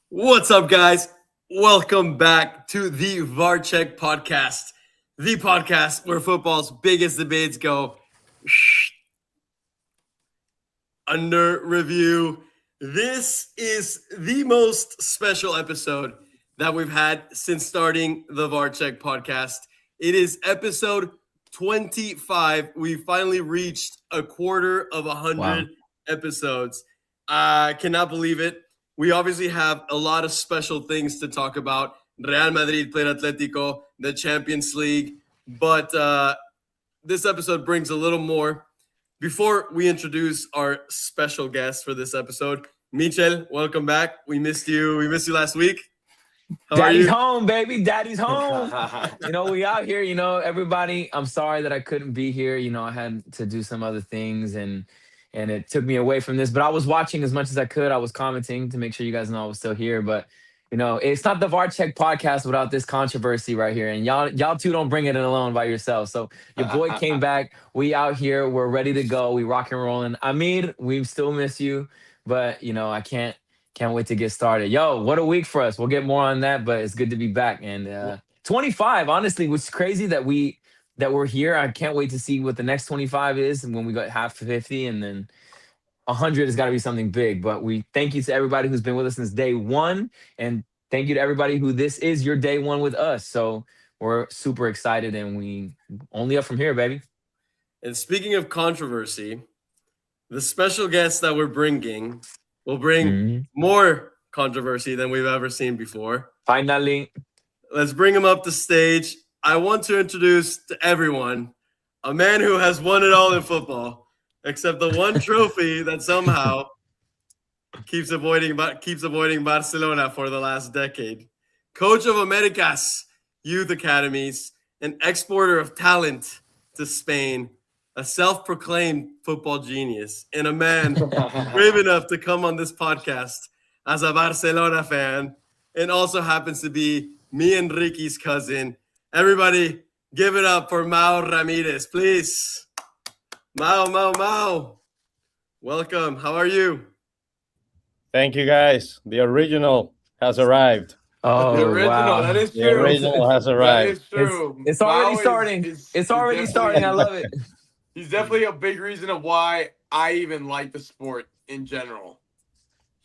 What's up, guys? Welcome back to the VAR Check Podcast, the podcast where football's biggest debates go under review. This is the most special episode that we've had since starting the VAR Check Podcast. It is episode 25. We finally reached a quarter of 100 episodes. I cannot believe it. We obviously have a lot of special things to talk about. Real Madrid played Atletico, the Champions League. But this episode brings a little more. Before we introduce our special guest for this episode, Michel, welcome back. We missed you. We missed you last week. How are Daddy's you? home, baby. Daddy's home. We out here, everybody. I'm sorry that I couldn't be here. I had to do some other things and it took me away from this. But I was watching as much as I could. I was commenting to make sure you guys know I was still here. But it's not the VAR Check podcast without this controversy right here. And y'all two don't bring it in alone by yourself. So your boy came back. We out here. We're ready to go. We rock and rolling. Amir, we still miss you. But I can't wait to get started. Yo, what a week for us. We'll get more on that, but it's good to be back. And 25, honestly, which is crazy that we're here. I can't wait to see what the next 25 is and when we got half 50 and then 100 has got to be something big. But we thank you to everybody who's been with us since day one. And thank you to everybody who this is your day one with us. So we're super excited and we only up from here, baby. And speaking of controversy, the special guest that we're bringing will bring more controversy than we've ever seen before. Finally. Let's bring him up to stage. I want to introduce to everyone a man who has won it all in football, except the one trophy that somehow keeps avoiding Barcelona for the last decade. Coach of America's youth academies, an exporter of talent to Spain, a self-proclaimed football genius, and a man brave enough to come on this podcast as a Barcelona fan and also happens to be me and Ricky's cousin. Everybody, give it up for Mau Ramirez, please. Mau. Welcome. How are you? Thank you, guys. The original has arrived. Oh, the original, wow. that is true. The original has That arrived. is true. It's already Mau starting. It's already starting. I love it. He's definitely a big reason of why I even like the sport in general.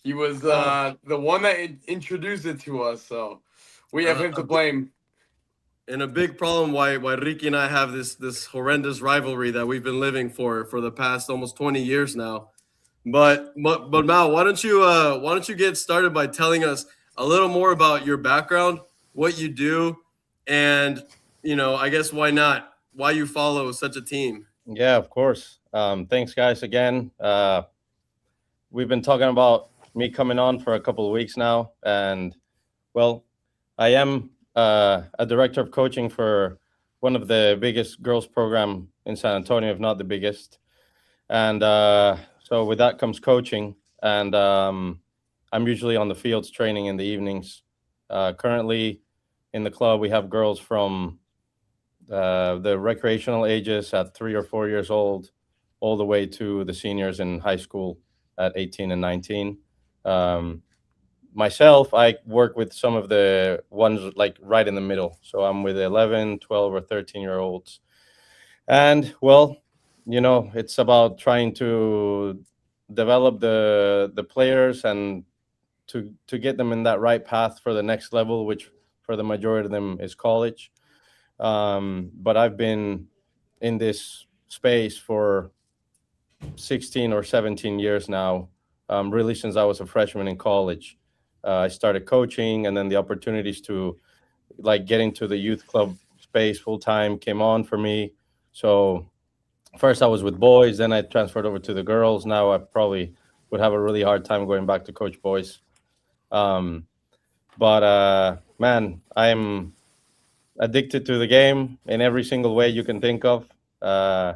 He was the one that introduced it to us, so we have him to blame. And a big problem why Ricky and I have this horrendous rivalry that we've been living for the past almost 20 years now. But Mau, why don't you get started by telling us a little more about your background, what you do, and I guess why you follow such a team. Yeah, of course. Thanks, guys, again. We've been talking about me coming on for a couple of weeks now. And, well, I am a director of coaching for one of the biggest girls program in San Antonio, if not the biggest. And so with that comes coaching. And I'm usually on the fields training in the evenings. Currently in the club, we have girls from the recreational ages at 3 or 4 years old, all the way to the seniors in high school at 18 and 19. Myself, I work with some of the ones like right in the middle. So I'm with 11, 12, or 13-year-olds. And, well, it's about trying to develop the players and to get them in that right path for the next level, which for the majority of them is college. But I've been in this space for 16 or 17 years now, really since I was a freshman in college. I started coaching, and then the opportunities to get into the youth club space full time came on for me. So first I was with boys, then I transferred over to the girls. Now I probably would have a really hard time going back to coach boys. Man, I'm addicted to the game in every single way you can think of. I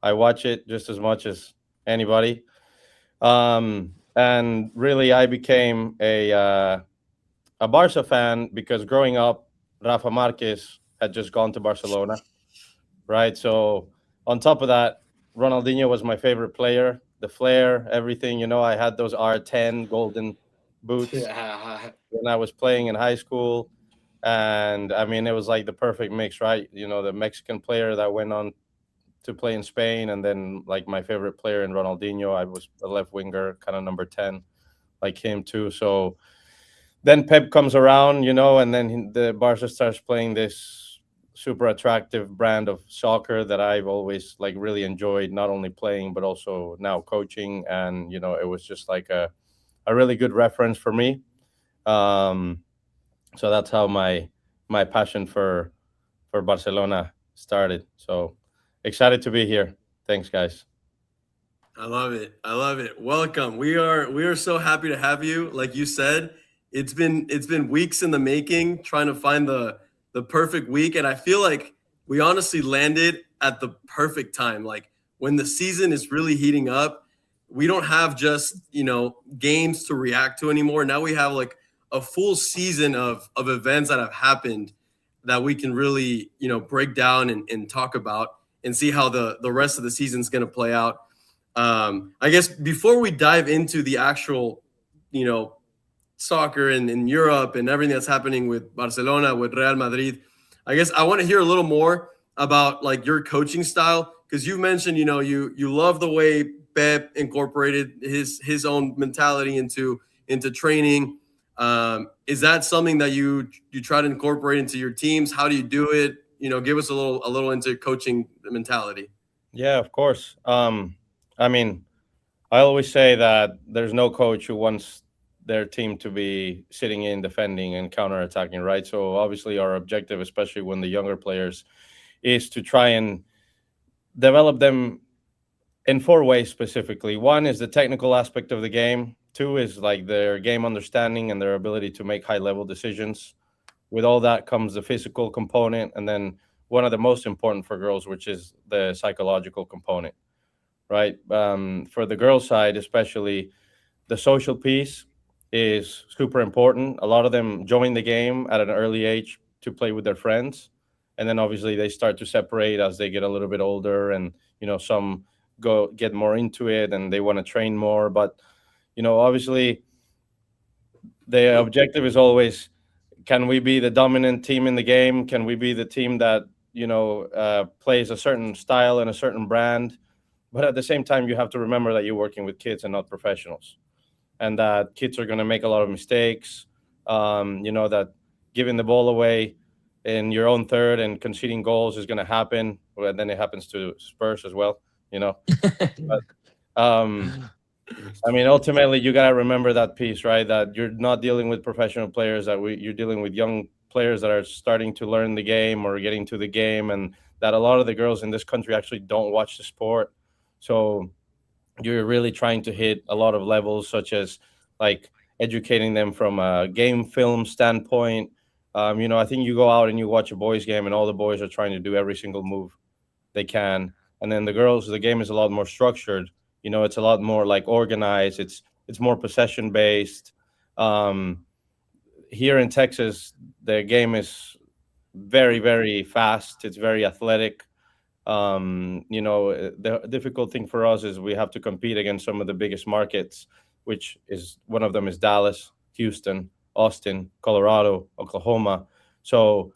watch it just as much as anybody. And really, I became a Barça fan because growing up, Rafa Marquez had just gone to Barcelona, right? So on top of that, Ronaldinho was my favorite player. The flair, everything, I had those R10 golden boots Yeah. when I was playing in high school. And I mean, it was like the perfect mix, right? You know, the Mexican player that went on to play in Spain, and then like my favorite player in Ronaldinho. I was a left winger, kind of number 10, like him too. So then Pep comes around, you know, and then the Barca starts playing this super attractive brand of soccer that I've always like really enjoyed, not only playing but also now coaching. And you know, it was just like a really good reference for me. Um, so that's how my passion for Barcelona started. So excited to be here. Thanks, guys. I love it. I love it. Welcome. We are so happy to have you. Like you said, it's been weeks in the making trying to find the perfect week, and I feel like we honestly landed at the perfect time. Like when the season is really heating up, we don't have just, games to react to anymore. Now we have like a full season of events that have happened that we can really, break down and talk about and see how the rest of the season is going to play out. I guess before we dive into the actual, soccer in Europe and everything that's happening with Barcelona, with Real Madrid, I guess I want to hear a little more about like your coaching style, because you've mentioned, you love the way Pep incorporated his own mentality into training. Is that something that you try to incorporate into your teams? How do you do it? Give us a little into coaching mentality. Yeah, of course. I mean, I always say that there's no coach who wants their team to be sitting in, defending, and counterattacking, right? So obviously, our objective, especially when the younger players, is to try and develop them in four ways specifically. One is the technical aspect of the game. Two is like their game understanding and their ability to make high level decisions. With all that comes the physical component, and then one of the most important for girls, which is the psychological component, right? For the girls' side, especially, the social piece is super important. A lot of them join the game at an early age to play with their friends, and then obviously they start to separate as they get a little bit older, and some get more into it and they want to train more. But obviously, the objective is always, can we be the dominant team in the game? Can we be the team that plays a certain style and a certain brand? But at the same time, you have to remember that you're working with kids and not professionals, and that kids are going to make a lot of mistakes. That giving the ball away in your own third and conceding goals is going to happen. Well, then it happens to Spurs as well. But, I mean, ultimately, you got to remember that piece, right? That you're not dealing with professional players, that you're dealing with young players that are starting to learn the game or getting to the game, and that a lot of the girls in this country actually don't watch the sport. So you're really trying to hit a lot of levels, such as like educating them from a game film standpoint. I think you go out and you watch a boys game and all the boys are trying to do every single move they can. And then the girls, the game is a lot more structured. It's a lot more like organized. It's more possession based. Here in Texas, the game is very, very fast. It's very athletic. The difficult thing for us is we have to compete against some of the biggest markets, which is one of them is Dallas, Houston, Austin, Colorado, Oklahoma. So,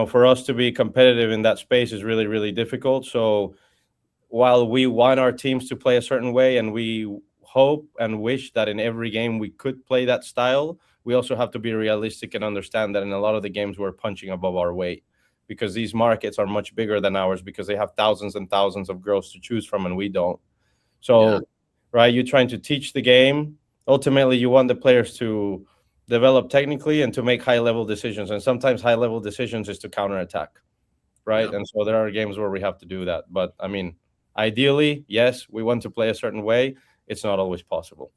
for us to be competitive in that space is really, really difficult. So while we want our teams to play a certain way and we hope and wish that in every game we could play that style, we also have to be realistic and understand that in a lot of the games we're punching above our weight, because these markets are much bigger than ours, because they have thousands and thousands of girls to choose from and we don't. So, right, you're trying to teach the game. Ultimately, you want the players to develop technically and to make high-level decisions. And sometimes high-level decisions is to counterattack, right? Yeah. And so there are games where we have to do that. But, I mean, ideally, yes, we want to play a certain way. It's not always possible.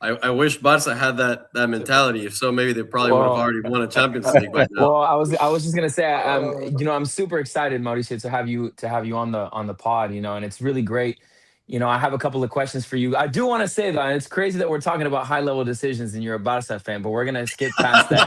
I wish Barça had that mentality. If so, maybe they probably would have already won a Champions League by now. Well, I was just gonna say, I'm super excited, Mauricio, to have you on the pod. And it's really great, I have a couple of questions for you. I do want to say though, and it's crazy that we're talking about high level decisions and you're a Barça fan, but we're gonna skip past that.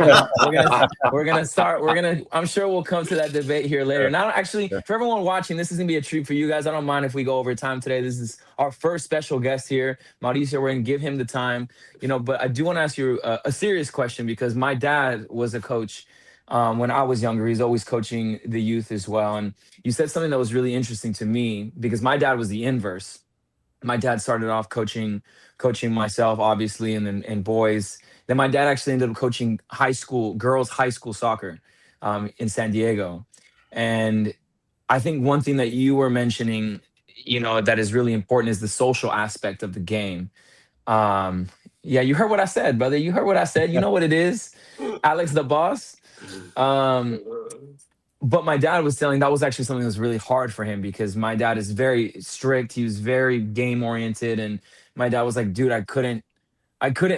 I'm sure we'll come to that debate here later. Now, actually, for everyone watching, this is gonna be a treat for you guys. I don't mind if we go over time today. This is our first special guest here, Mauricio. We're gonna give him the time, but I do want to ask you a serious question because my dad was a coach. When I was younger, he's always coaching the youth as well. And you said something that was really interesting to me because my dad was the inverse. My dad started off coaching myself, obviously, and then boys. Then my dad actually ended up coaching girls high school soccer in San Diego. And I think one thing that you were mentioning, that is really important is the social aspect of the game. Yeah, you heard what I said, brother. You heard what I said. You know what it is, Alex the boss. But my dad was telling that was actually something that was really hard for him because my dad is very strict. He was very game oriented, and my dad was like, "Dude, I couldn't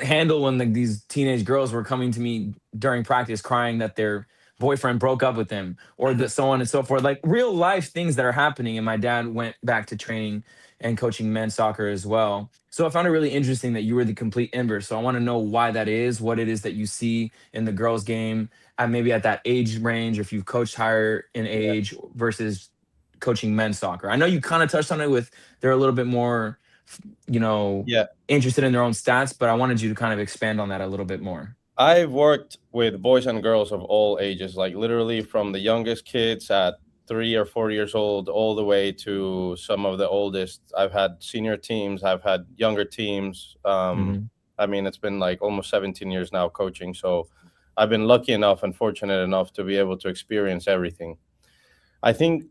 handle when these teenage girls were coming to me during practice crying that their boyfriend broke up with them or so on and so forth, like real life things that are happening." And my dad went back to training and coaching men's soccer as well. So I found it really interesting that you were the complete inverse. So I want to know why that is, what it is that you see in the girls' game, and maybe at that age range, or if you've coached higher in age versus coaching men's soccer. I know you kind of touched on it with they're a little bit more, interested in their own stats, but I wanted you to kind of expand on that a little bit more. I've worked with boys and girls of all ages, like literally from the youngest kids at 3 or 4 years old all the way to some of the oldest. I've had senior teams, I've had younger teams. I mean, it's been like almost 17 years now coaching. So I've been lucky enough and fortunate enough to be able to experience everything. I think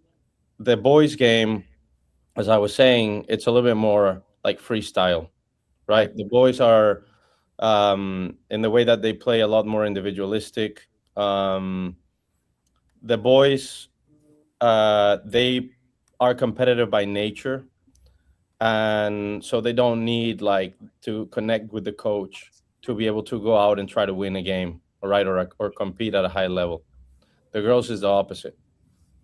the boys' game, as I was saying, it's a little bit more like freestyle, right? The boys are, in the way that they play, a lot more individualistic. The boys, they are competitive by nature, and so they don't need like to connect with the coach to be able to go out and try to win a game, right, or compete at a high level. The girls is the opposite.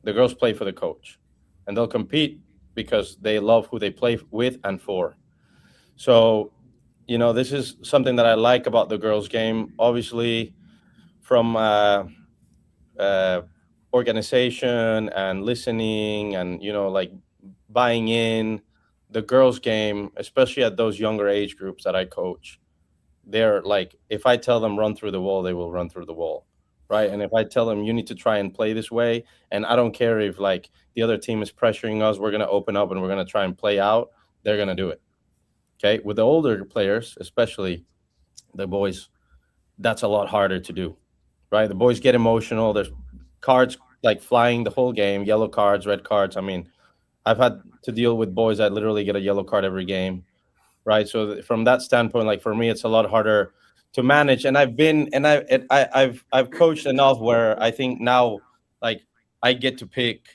The girls play for the coach, and they'll compete because they love who they play with and for. So, this is something that I like about the girls' game. Obviously, from organization and listening and like buying in, the girls' game, especially at those younger age groups that I coach, they're like, if I tell them run through the wall, they will run through the wall, right? And if I tell them you need to try and play this way, and I don't care if like the other team is pressuring us, we're going to open up and we're going to try and play out, they're going to do it. Okay, with the older players, especially the boys, that's a lot harder to do, right? The boys get emotional. There's cards like flying the whole game, yellow cards, red cards. I mean, I've had to deal with boys that literally get a yellow card every game, right? So from that standpoint, like for me, it's a lot harder to manage. And I've coached enough where I think now, like, I get to pick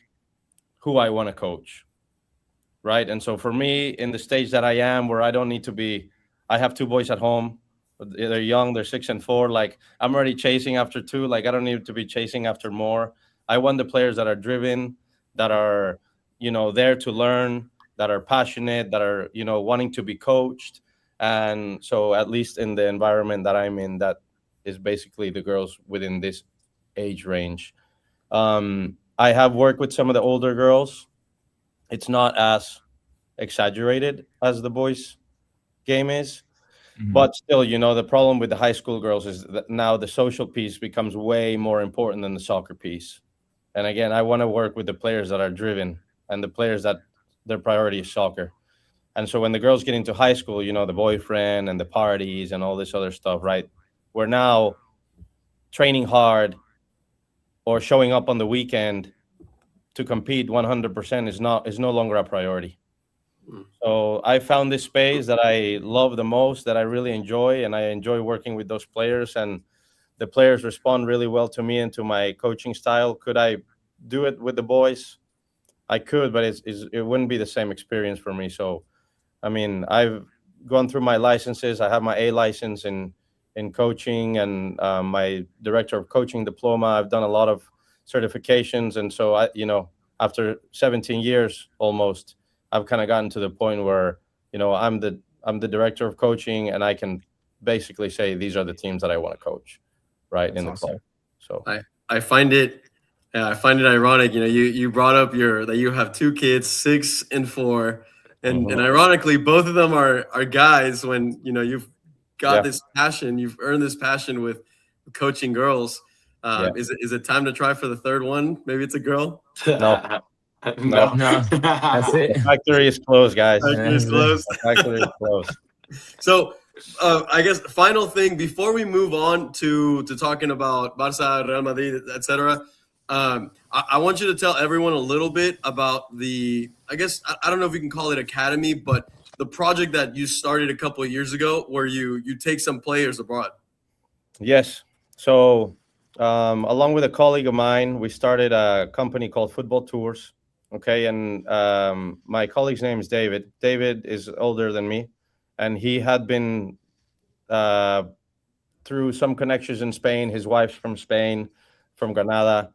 who I want to coach, right? And so for me, in the stage that I am, where I don't need to be, I have two boys at home. They're young, they're 6 and 4. Like, I'm already chasing after two. Like, I don't need to be chasing after more. I want the players that are driven, that are, there to learn, that are passionate, that are, wanting to be coached. And so at least in the environment that I'm in, that is basically the girls within this age range. I have worked with some of the older girls. It's not as exaggerated as the boys' game is. But still, the problem with the high school girls is that now the social piece becomes way more important than the soccer piece. And again, I want to work with the players that are driven and the players that their priority is soccer. And so when the girls get into high school, the boyfriend and the parties and all this other stuff, right? We're now training hard or showing up on the weekend to compete 100% is no longer a priority. So I found this space that I love the most, that I really enjoy, and I enjoy working with those players, and the players respond really well to me and to my coaching style. Could I do it with the boys? I could, but it wouldn't be the same experience for me. So, I mean, I've gone through my licenses. I have my A license in coaching and my director of coaching diploma. I've done a lot of certifications, and so after 17 years almost, I've kind of gotten to the point where, I'm the director of coaching, and I can basically say these are the teams that I want to coach, right? That's in the awesome. club. So I find it ironic. You brought up that you have 2 kids, 6 and 4, and ironically, both of them are guys. When you've got this passion, you've earned this passion with coaching girls. Is it time to try for the third one? Maybe it's a girl. No. No, that's it. The factory is closed, guys. Factory is closed. The factory is closed. So, I guess final thing before we move on to talking about Barça, Real Madrid, etc. I want you to tell everyone a little bit about the, I guess, I don't know if you can call it academy, but the project that you started a couple of years ago where you take some players abroad. Yes. So, along with a colleague of mine, we started a company called Football Tours. Okay. And my colleague's name is David. David is older than me, and he had been through some connections in Spain. His wife's from Spain, from Granada.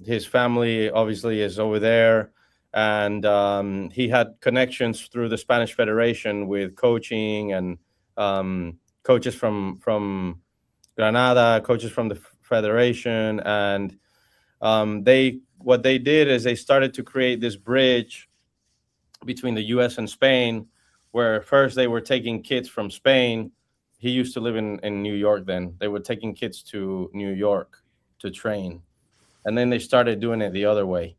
His family obviously is over there, and he had connections through the Spanish Federation with coaching and coaches from Granada, coaches from the Federation, and what they did is they started to create this bridge between the U.S. and Spain, where first they were taking kids from Spain. He used to live in New York then. They were taking kids to New York to train. And then they started doing it the other way.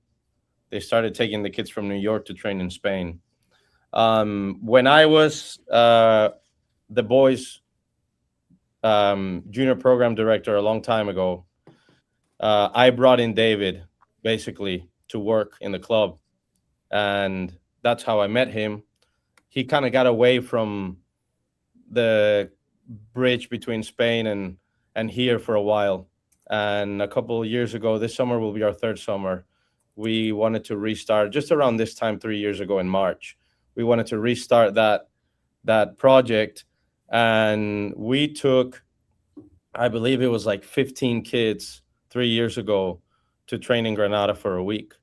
They started taking the kids from New York to train in Spain. When I was the boys' junior program director a long time ago, I brought in David basically to work in the club. And that's how I met him. He kind of got away from the bridge between Spain and here for a while. And a couple of years ago, this summer will be our 3rd summer, we wanted to restart just around this time 3 years ago in March. We wanted to restart that project. And we took, I believe it was like 15 kids 3 years ago to train in Granada for a week.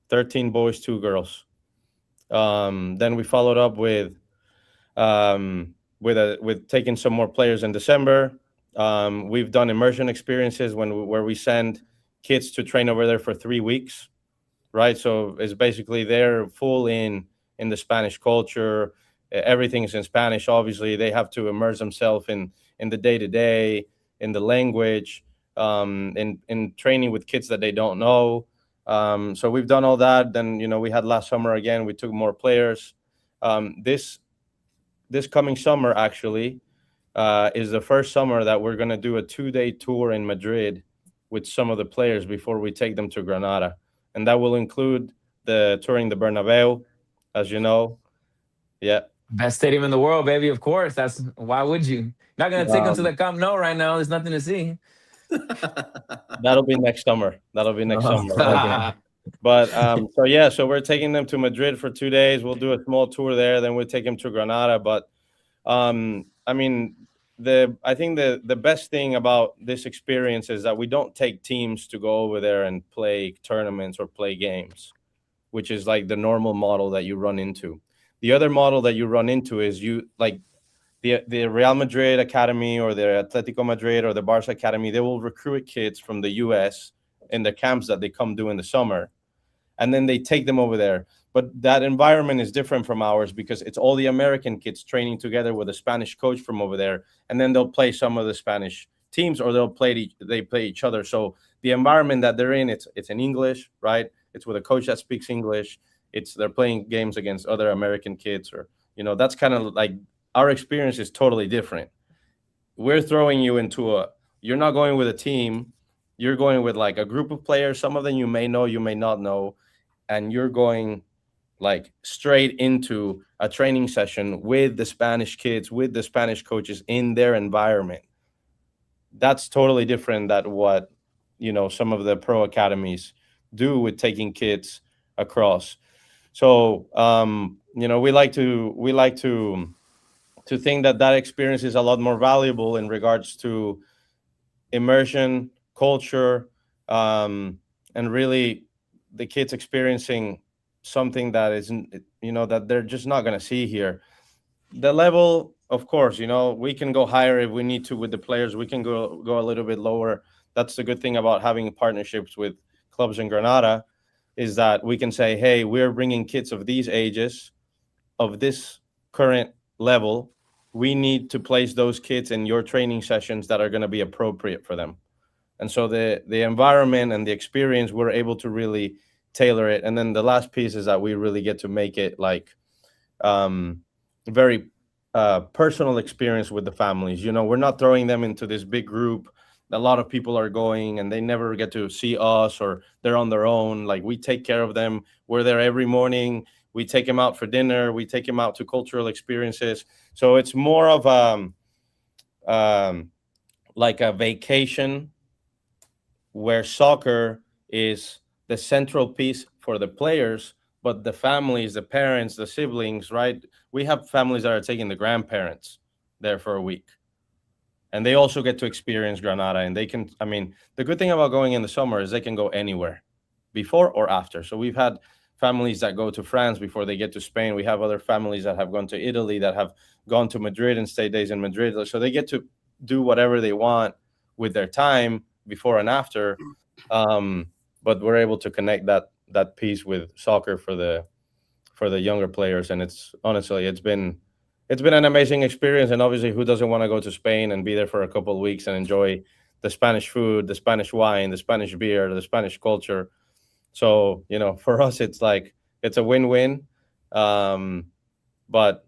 13 boys, 2 girls. Then we followed up with taking some more players in December. We've done immersion experiences where we send kids to train over there for 3 weeks, right? So it's basically they're full in the Spanish culture. Everything is in Spanish. Obviously, they have to immerse themselves in the day-to-day, in the language, in training with kids that they don't know. So we've done all that. Then, we had last summer again, we took more players. This coming summer, actually, is the first summer that we're going to do a 2-day tour in Madrid with some of the players before we take them to Granada. And that will include touring the Bernabeu, as you know. Yeah. Best stadium in the world, baby. Of course. Why would you? Not going to take them to the Camp Nou right now. There's nothing to see. That'll be next summer. Okay. But so we're taking them to Madrid for 2 days. We'll do a small tour there, then we'll take them to Granada. But I think the best thing about this experience is that we don't take teams to go over there and play tournaments or play games, which is like the normal model that you run into. The other model that you run into is the Real Madrid Academy or the Atletico Madrid or the Barça Academy. They will recruit kids from the U.S. in the camps that they come do in the summer, and then they take them over there. But that environment is different from ours because it's all the American kids training together with a Spanish coach from over there, and then they'll play some of the Spanish teams or they play each other. So the environment that they're in, it's in English, right? It's with a coach that speaks English. They're playing games against other American kids, or that's kind of like our experience is totally different. We're throwing you you're not going with a team. You're going with like a group of players. Some of them you may know, you may not know. And you're going like straight into a training session with the Spanish kids, with the Spanish coaches in their environment. That's totally different than what, some of the pro academies do with taking kids across. So, we like to think that experience is a lot more valuable in regards to immersion, culture, and really the kids experiencing something that isn't, that they're just not going to see here. The level, of course, we can go higher if we need to with the players. We can go a little bit lower. That's the good thing about having partnerships with clubs in Granada, is that we can say, hey, we're bringing kids of these ages, of this current level. We need to place those kids in your training sessions that are going to be appropriate for them. And so the environment and the experience, we're able to really tailor it. And then the last piece is that we really get to make it like very personal experience with the families. We're not throwing them into this big group. A lot of people are going and they never get to see us, or they're on their own. Like, we take care of them. We're there every morning. We take them out for dinner. We take them out to cultural experiences. So it's more of like a vacation, where soccer is the central piece for the players, but the families, the parents, the siblings, right? We have families that are taking the grandparents there for a week. And they also get to experience Granada. And they can, the good thing about going in the summer is they can go anywhere, before or after. So we've had families that go to France before they get to Spain. We have other families that have gone to Italy, that have gone to Madrid and stayed days in Madrid. So they get to do whatever they want with their time, before and after. But we're able to connect that piece with soccer for the younger players. And it's been an amazing experience. And obviously, who doesn't want to go to Spain and be there for a couple of weeks and enjoy the Spanish food, the Spanish wine, the Spanish beer, the Spanish culture? So, for us, it's a win-win. But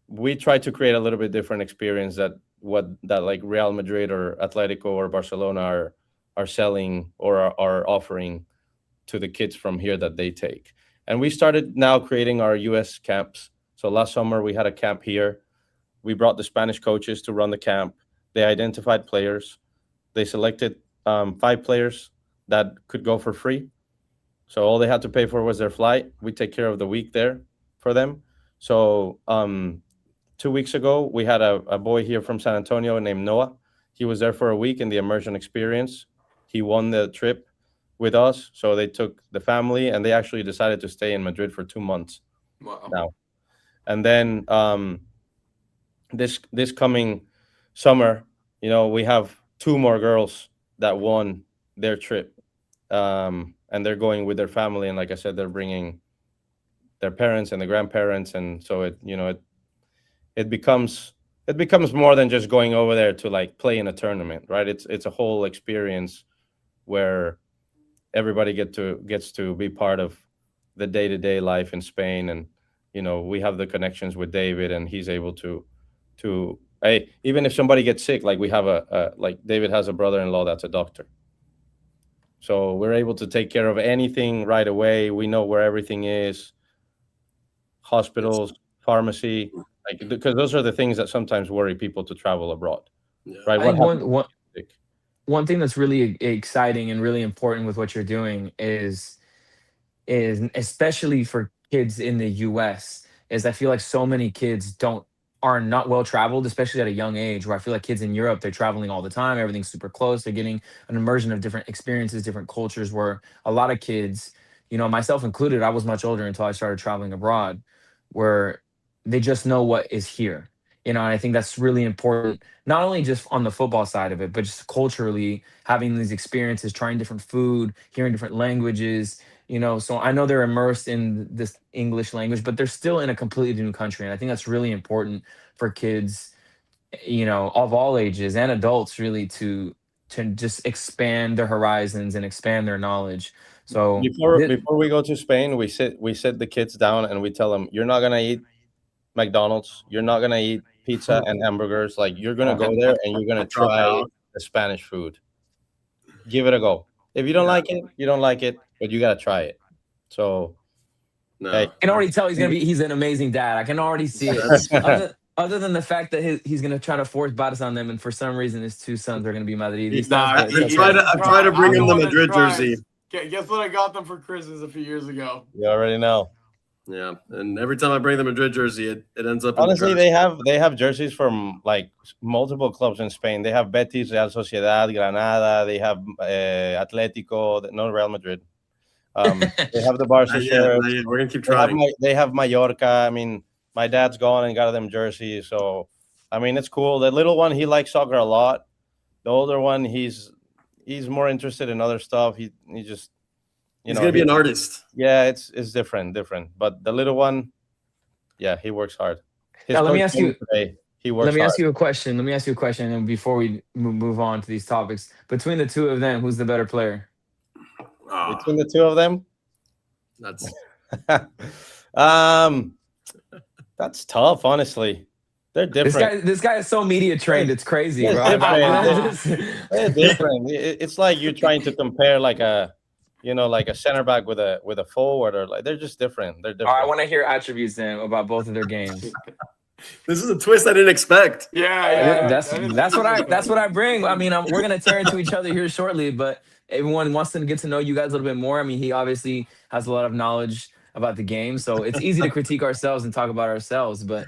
we try to create a little bit different experience that like Real Madrid or Atletico or Barcelona are selling or are offering to the kids from here that they take. And we started now creating our US camps. So last summer we had a camp here. We brought the Spanish coaches to run the camp. They identified players. They selected 5 players that could go for free. So all they had to pay for was their flight. We take care of the week there for them. So 2 weeks ago, we had a boy here from San Antonio named Noah. He was there for a week in the immersion experience. He won the trip with us. So they took the family, and they actually decided to stay in Madrid for 2 months. Wow. Now. And then this coming summer, we have 2 more girls that won their trip. And they're going with their family. And like I said, they're bringing their parents and the grandparents. And so it becomes more than just going over there to like play in a tournament, right? It's a whole experience where everybody gets to be part of the day-to-day life in Spain. And we have the connections with David, and he's able to hey, even if somebody gets sick, like we have like David has a brother-in-law that's a doctor. So we're able to take care of anything right away. We know where everything is, hospitals, pharmacy, because those are the things that sometimes worry people to travel abroad. Yeah. Right? I think one thing that's really exciting and really important with what you're doing is especially for kids in the US, is I feel like so many kids are not well traveled, especially at a young age, where I feel like kids in Europe, they're traveling all the time. Everything's super close. They're getting an immersion of different experiences, different cultures, where a lot of kids, myself included, I was much older until I started traveling abroad, where they just know what is here. And I think that's really important, not only just on the football side of it, but just culturally having these experiences, trying different food, hearing different languages. So I know they're immersed in this English language, but they're still in a completely new country. And I think that's really important for kids, of all ages and adults, really to just expand their horizons and expand their knowledge. So before we go to Spain, we sit the kids down and we tell them, you're not gonna eat McDonald's, you're not gonna eat pizza and hamburgers. Like, you're gonna go there and you're gonna try the Spanish food. Give it a go. If you don't like it, you don't like it, but you gotta try it. So I can already tell he's an amazing dad. I can already see it. Other than the fact that he's gonna try to force Barça on them, and for some reason his 2 sons are gonna be Madrid. I try to bring him the Madrid jersey. Guess what I got them for Christmas a few years ago? You already know. Yeah, and every time I bring the Madrid jersey, it ends up. Honestly, they have jerseys from like multiple clubs in Spain. They have Betis, Real Sociedad, Granada. They have Atletico, no Real Madrid. They have the Barça shirt. We're gonna keep trying. They have Mallorca. I mean, my dad's gone and got them jerseys. So, I mean, it's cool. The little one, he likes soccer a lot. The older one, he's more interested in other stuff. He just, he's gonna be an artist. Yeah, it's different. But the little one, yeah, he works hard. Now, let me ask you. Today, he works Let me hard. ask you a question. And before we move on to these topics, between the two of them, who's the better player? Between the two of them, that's that's tough. Honestly, they're different. This guy is so media trained. It's crazy, bro. They're different. It's like you're trying to compare like a center back with a forward, or like they're just different. They're different. All right, I want to hear attributes then about both of their games. This is a twist I didn't expect. Yeah. That's what I bring. I mean, we're gonna tear into each other here shortly, but everyone wants to get to know you guys a little bit more. I mean, he obviously has a lot of knowledge about the game, so it's easy to critique ourselves and talk about ourselves. But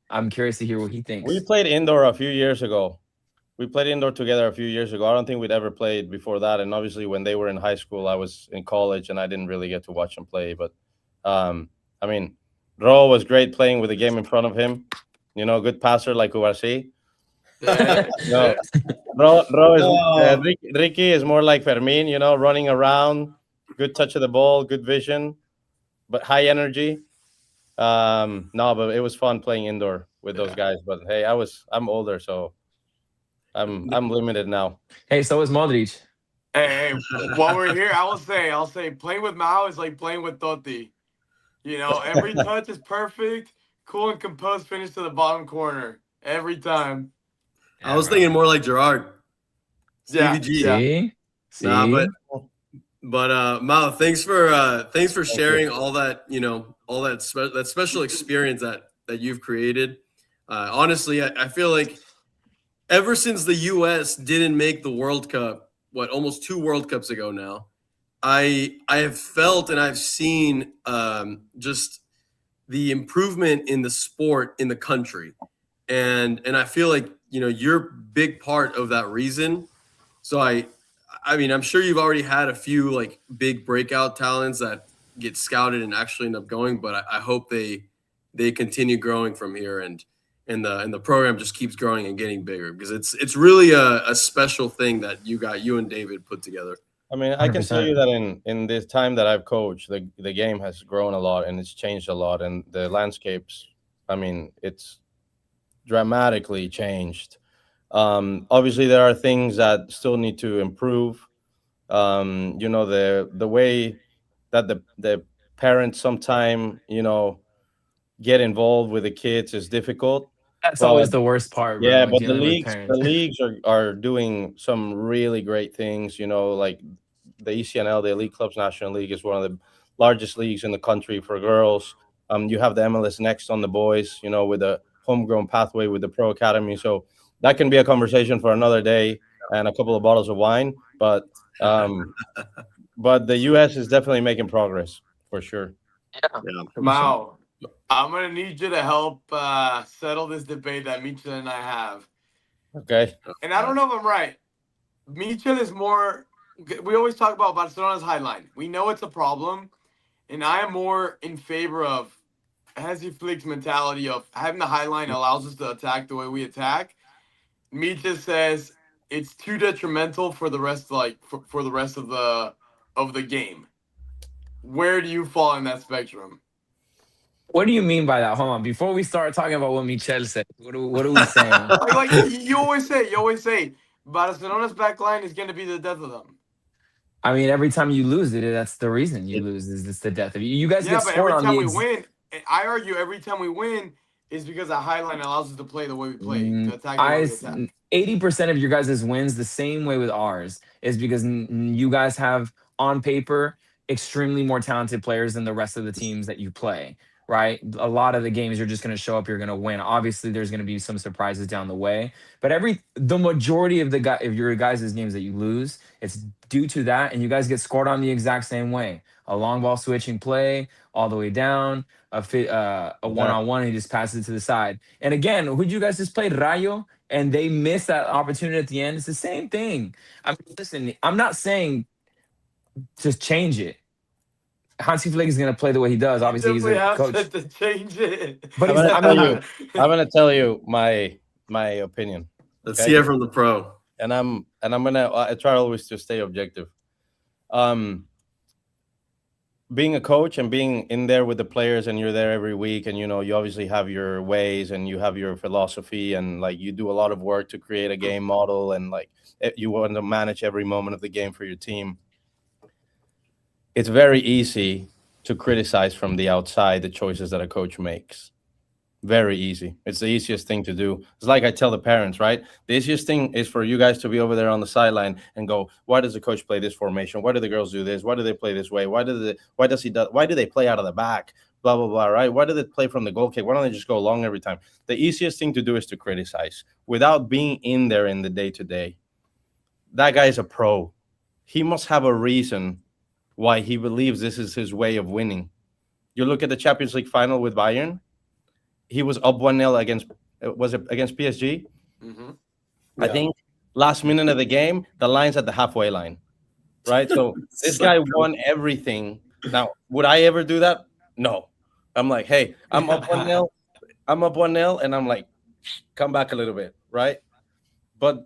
I'm curious to hear what he thinks. We played indoor a few years ago. We played indoor together a few years ago. I don't think we'd ever played before that. And obviously, when they were in high school, I was in college, and I didn't really get to watch them play. But I mean, Ro was great playing with the game in front of him. Good passer like Ubarsi. No, Ro is Ricky is more like Fermin. Running around, good touch of the ball, good vision, but high energy. No, but it was fun playing indoor with those guys. But hey, I'm older, so I'm limited now. Hey, so is Modric. Hey, while we're here, I'll say playing with Mau is like playing with Totti. Every touch is perfect, cool and composed finish to the bottom corner every time. I was thinking more like Gerard. Yeah. See? Nah, but Mau, thanks for sharing all that, all that special experience that you've created. Honestly, I feel like ever since the U.S. didn't make the World Cup, almost 2 World Cups ago now, I have felt and I've seen just the improvement in the sport in the country, and I feel like you're a big part of that reason. So I mean, I'm sure you've already had a few like big breakout talents that get scouted and actually end up going, but I hope they continue growing from here, and the program just keeps growing and getting bigger, because it's really a special thing that you and David put together. I mean, I can tell you that in this time that I've coached, the game has grown a lot and it's changed a lot, and the landscapes, I mean, it's dramatically changed. Obviously, there are things that still need to improve. The way that the parents sometimes, get involved with the kids is difficult. That's always the worst part, bro. Yeah, but the leagues are doing some really great things. Like the ECNL, the Elite Clubs National League, is one of the largest leagues in the country for girls. You have the MLS Next on the boys, with a homegrown pathway with the Pro Academy. So that can be a conversation for another day and a couple of bottles of wine. But the U.S. is definitely making progress for sure. Yeah. Mau, I'm going to need you to help settle this debate that Mitchell and I have. Okay. And I don't know if I'm right. Mitchell is more – we always talk about Barcelona's high line. We know it's a problem. And I am more in favor of Hansi Flick's mentality of having the high line allows us to attack the way we attack. Mitchell says it's too detrimental for the rest, for the rest of the game. Where do you fall in that spectrum? What do you mean by that? Hold on. Before we start talking about what Michel said, what are we saying? like you always say, Barcelona's back line is going to be the death of them. I mean, every time you lose it, that's the reason you lose. Is this the death of you? You guys get scored on every time we win, I argue every time we win is because the high line allows us to play the way we play. To attack 80% of your guys' wins, the same way with ours, is because you guys have, on paper, extremely more talented players than the rest of the teams that you play. Right? A lot of the games you're just going to show up, you're going to win. Obviously, there's going to be some surprises down the way, but the majority of your guys' games that you lose, it's due to that, and you guys get scored on the exact same way. A long ball switching play all the way down, a one-on-one, and he just passes it to the side. And again, who'd you guys just play? Rayo, and they missed that opportunity at the end. It's the same thing. I mean, listen, I'm not saying just change it. Hansi Flick is going to play the way he does. Obviously, he's a coach. To change it. But I'm gonna tell you my opinion. Let's hear from the pro. And I'm gonna I try always to stay objective. Being a coach and being in there with the players, and you're there every week, and you obviously have your ways and you have your philosophy, and like you do a lot of work to create a game model, and like you want to manage every moment of the game for your team. It's very easy to criticize from the outside the choices that a coach makes. Very easy. It's the easiest thing to do. It's like I tell the parents, right? The easiest thing is for you guys to be over there on the sideline and go, why does the coach play this formation? Why do the girls do this? Why do they play this way? Why do they play out of the back? Blah, blah, blah, right? Why do they play from the goal kick? Why don't they just go long every time? The easiest thing to do is to criticize without being in there in the day-to-day. That guy's a pro. He must have a reason why he believes this is his way of winning. You look at the Champions League final with Bayern. He was up 1-0 against PSG? Mm-hmm. Yeah. I think last minute of the game, the line's at the halfway line, right? So this guy won everything. Now, would I ever do that? No. I'm like, hey, I'm up 1-0. And I'm like, come back a little bit, right? But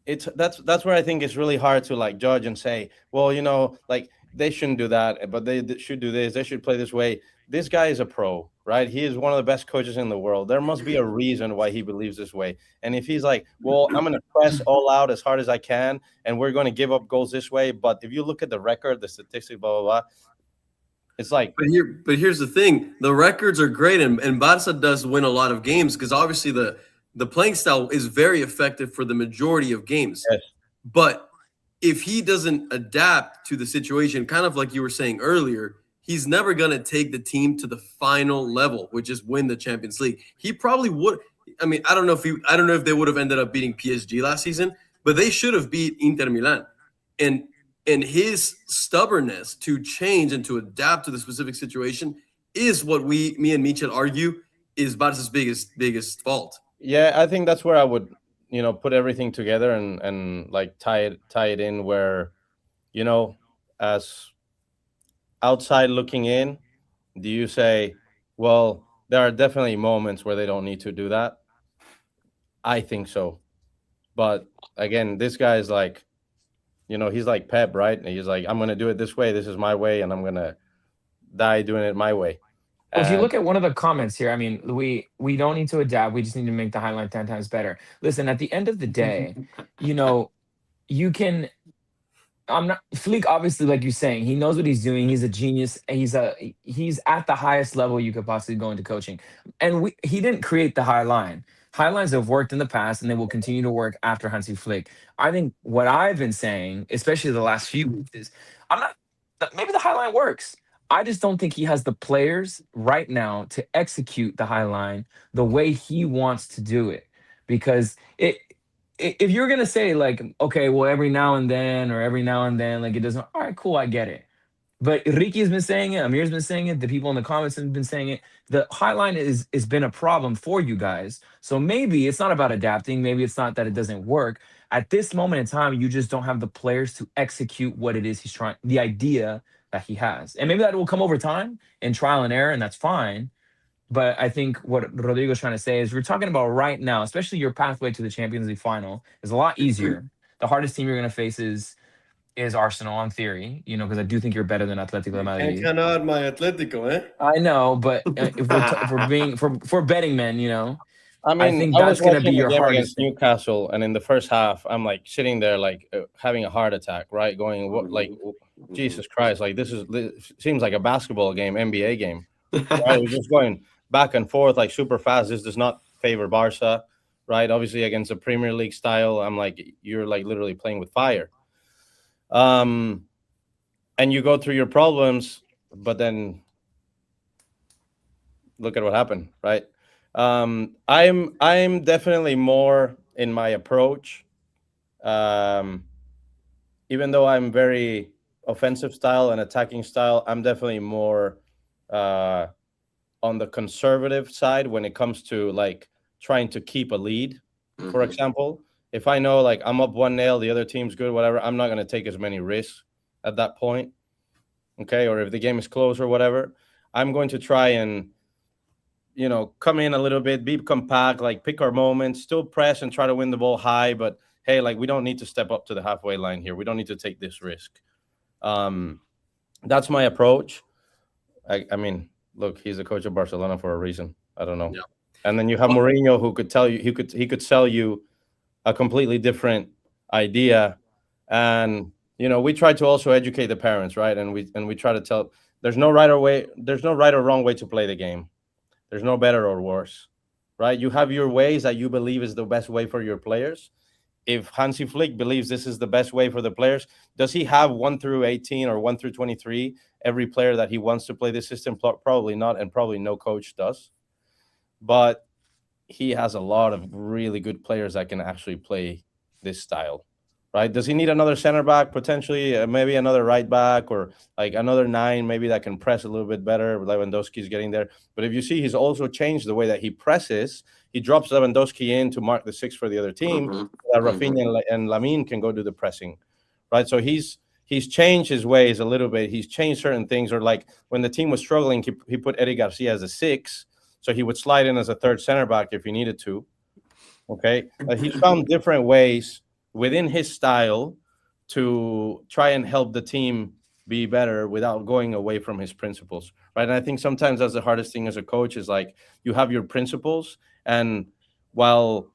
that's where I think it's really hard to like judge and say, well, like they shouldn't do that, but they should do this. They should play this way. This guy is a pro, right? He is one of the best coaches in the world. There must be a reason why he believes this way. And if he's like, well, I'm going to press all out as hard as I can, and we're going to give up goals this way. But if you look at the record, the statistics, blah, blah, blah, it's like. But here's the thing. The records are great, and Barça does win a lot of games because obviously the playing style is very effective for the majority of games. Yes. But if he doesn't adapt to the situation, kind of like you were saying earlier, he's never going to take the team to the final level, which is win the Champions League. He probably would. I mean, I don't know if they would have ended up beating PSG last season, but they should have beat Inter Milan. And his stubbornness to change and to adapt to the specific situation is what me and Michel argue is Barca's biggest fault. Yeah, I think that's where I would, put everything together and like tie it in where, as outside looking in, do you say, well, there are definitely moments where they don't need to do that? I think so. But again, this guy is like, he's like Pep, right? And he's like, I'm going to do it this way. This is my way. And I'm going to die doing it my way. Well, if you look at one of the comments here, I mean, we don't need to adapt. We just need to make the highlight 10 times better. Listen, at the end of the day, you can. I'm not Flick. Obviously, like you're saying, he knows what he's doing. He's a genius. He's at the highest level you could possibly go into coaching. And he didn't create the high line. High lines have worked in the past, and they will continue to work after Hansi Flick. I think what I've been saying, especially the last few weeks, is maybe the high line works. I just don't think he has the players right now to execute the high line the way he wants to do it. Because if you're going to say like, okay, well, every now and then, like it doesn't, all right, cool, I get it. But Ricky's been saying it, Amir's been saying it, the people in the comments have been saying it. The high line has been a problem for you guys. So maybe it's not about adapting. Maybe it's not that it doesn't work. At this moment in time, you just don't have the players to execute what it is he's trying, the idea that he has. And maybe that will come over time and trial and error, and that's fine. But I think what Rodrigo's trying to say is we're talking about right now, especially your pathway to the Champions League final is a lot easier. The hardest team you're going to face is Arsenal on theory, because I do think you're better than Atletico Madrid. I cannot my Atletico, eh? I know, but if we're betting men, I mean, I think that's going to be your hardest thing. Newcastle, and in the first half, I'm like sitting there, like having a heart attack, right? Going, what, like, Jesus Christ, like this seems like a basketball game, NBA game. Right? We're just going back and forth, like super fast. This does not favor Barca, right? Obviously, against a Premier League style, I'm like, you're like literally playing with fire. And you go through your problems, but then look at what happened, right? I'm definitely more in my approach. Even though I'm very offensive style and attacking style, I'm definitely more on the conservative side when it comes to like trying to keep a lead. Mm-hmm. For example, if I know like I'm up 1-0, the other team's good, whatever, I'm not going to take as many risks at that point, okay, or if the game is close or whatever, I'm going to try and, come in a little bit, be compact, like pick our moments, still press and try to win the ball high. But hey, like we don't need to step up to the halfway line here. We don't need to take this risk. That's my approach. I mean, look, he's the coach of Barcelona for a reason. I don't know. Yeah. And then you have Mourinho, who could tell you he could sell you a completely different idea. And we try to also educate the parents, right? And we try to tell there's no right or wrong way to play the game. There's no better or worse, right? You have your ways that you believe is the best way for your players. If Hansi Flick believes this is the best way for the players, does he have 1 through 18 or 1 through 23 every player that he wants to play this system? Probably not, and probably no coach does. But he has a lot of really good players that can actually play this style, right? Does he need another center back, potentially, maybe another right back, or like another 9, maybe that can press a little bit better? Lewandowski's getting there. But if you see, he's also changed the way that he presses. He drops Lewandowski in to mark the 6 for the other team. That Rafinha and Lamine can go do the pressing, right? So he's changed his ways a little bit. He's changed certain things. Or like when the team was struggling, he put Eddie Garcia as a 6, so he would slide in as a third center back if he needed to. Okay, he found different ways within his style to try and help the team be better without going away from his principles, right? And I think sometimes that's the hardest thing as a coach, is like you have your principles, and while,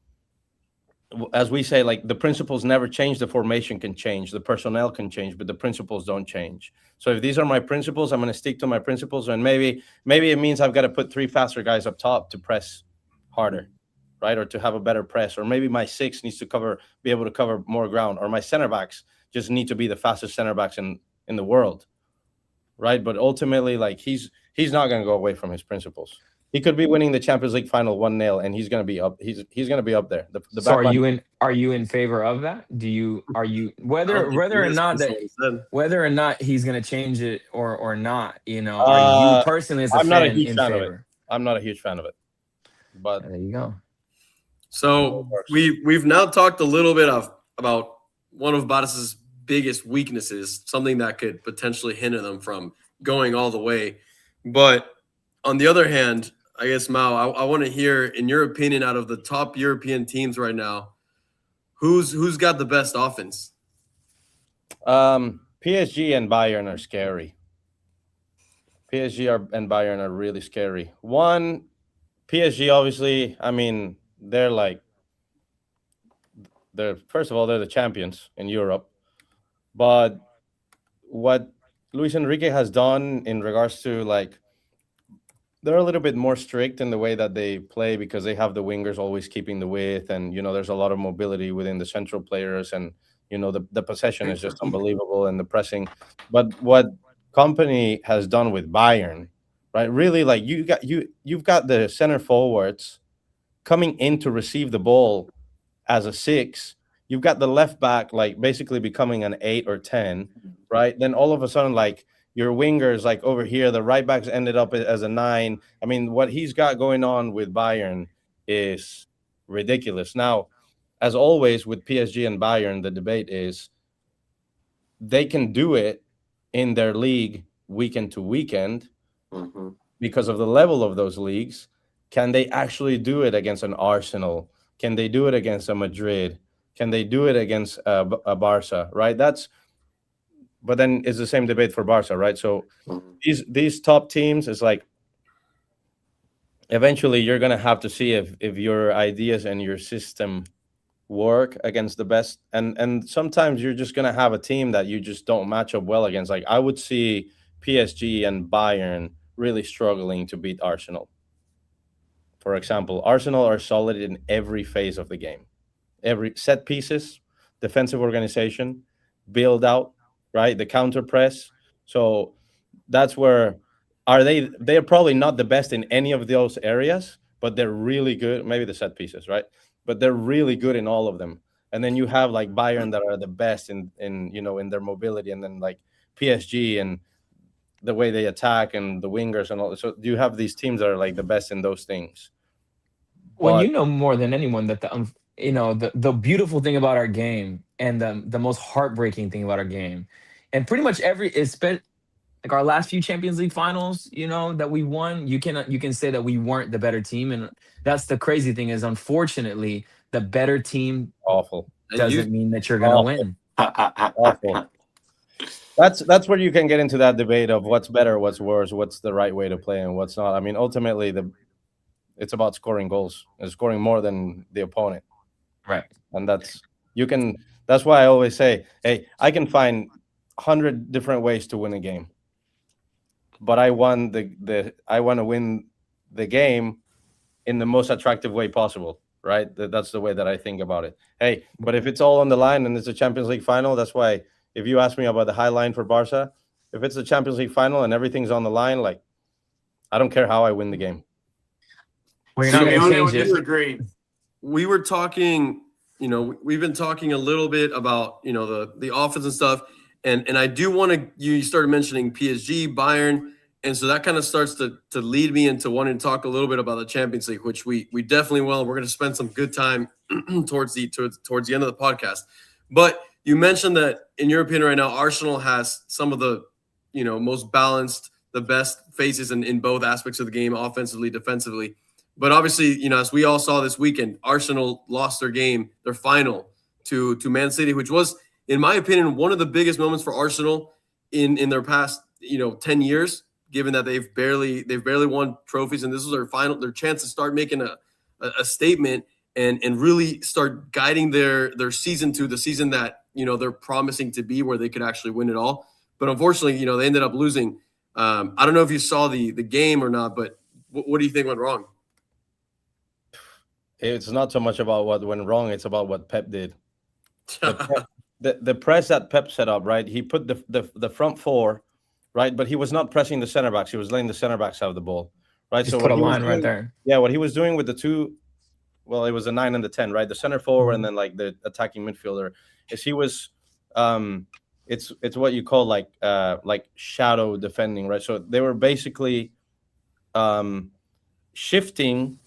as we say, like the principles never change, the formation can change, the personnel can change, but the principles don't change. So if these are my principles, I'm going to stick to my principles, and maybe it means I've got to put 3 faster guys up top to press harder, right? Or to have a better press, or maybe my 6 needs to be able to cover more ground, or my center backs just need to be the fastest center backs in the world, right? But ultimately, like he's not going to go away from his principles. He could be winning the Champions League final 1-0, and he's going to be up. He's going to be up there. So are you in favor of that? Are you whether or not he's going to change it or not? Are you personally as a fan in favor? I'm not a huge fan of it. But there you go. So we've now talked a little bit about one of Barca's biggest weaknesses, something that could potentially hinder them from going all the way. But on the other hand, I guess, Mau, I want to hear, in your opinion, out of the top European teams right now, who's got the best offense? PSG and Bayern are scary. And Bayern are really scary. PSG, obviously, I mean, they're first of all, they're the champions in Europe. But what Luis Enrique has done in regards to, like, they're a little bit more strict in the way that they play, because they have the wingers always keeping the width, and there's a lot of mobility within the central players, and the possession is just unbelievable, and the pressing. But what Company has done with Bayern, right? Really, like you've got the center forwards coming in to receive the ball as a 6. You've got the left back like basically becoming an 8 or 10, right? Then all of a sudden, like, your wingers, like over here, the right backs ended up as a 9. I mean, what he's got going on with Bayern is ridiculous. Now, as always with PSG and Bayern, the debate is they can do it in their league weekend to weekend because of the level of those leagues. Can they actually do it against an Arsenal? Can they do it against a Madrid? Can they do it against a Barça, right? But then it's the same debate for Barça, right? So these top teams, is like eventually you're going to have to see if your ideas and your system work against the best. And sometimes you're just going to have a team that you just don't match up well against. Like I would see PSG and Bayern really struggling to beat Arsenal. For example, Arsenal are solid in every phase of the game. Every set pieces, defensive organization, build out, right? The counter press. So that's where they're probably not the best in any of those areas, but they're really good. Maybe the set pieces, right? But they're really good in all of them. And then you have like Bayern that are the best in their mobility, and then like PSG and the way they attack and the wingers and all. So you have these teams that are like the best in those things. Well, you know more than anyone that the beautiful thing about our game, and the most heartbreaking thing about our game, And pretty much it's been like our last few Champions League finals, that we won. You can say that we weren't the better team, and that's the crazy thing is, unfortunately, the better team Awful. doesn't mean that you're gonna Awful. win. Awful. That's where you can get into that debate of what's better, what's worse, what's the right way to play, and what's not. I mean, ultimately, it's about scoring goals and scoring more than the opponent. Right. And that's why I always say, hey, I can find 100 different ways to win a game, but I want to win the game in the most attractive way possible, right? That's the way that I think about it. Hey, but if it's all on the line and it's a Champions League final, that's why if you ask me about the high line for Barça, if it's a Champions League final and everything's on the line, like, I don't care how I win the game. We're not going to change it. Disagree. We were talking, we've been talking a little bit about, the offense and stuff. And I do want to, you started mentioning PSG, Bayern. And so that kind of starts to lead me into wanting to talk a little bit about the Champions League, which we definitely will. We're going to spend some good time towards the end of the podcast. But you mentioned that, in your opinion right now, Arsenal has some of the, most balanced, the best faces in both aspects of the game, offensively, defensively. But obviously, as we all saw this weekend, Arsenal lost their final to Man City, which was, in my opinion, one of the biggest moments for Arsenal in their past, 10 years, given that they've barely won trophies. And this was their chance to start making a statement and really start guiding their season to the season that, they're promising to be, where they could actually win it all. But unfortunately, they ended up losing. I don't know if you saw the game or not, but what do you think went wrong? It's not so much about what went wrong. It's about what Pep did. The press that Pep set up, right? He put the front four, right? But he was not pressing the center backs. He was letting the center backs have the ball, right? Just put a line right there. Yeah, what he was doing with the two, well, it was the 9 and the 10, right? The center forward and then like the attacking midfielder, is he was, it's what you call like shadow defending, right? So they were basically shifting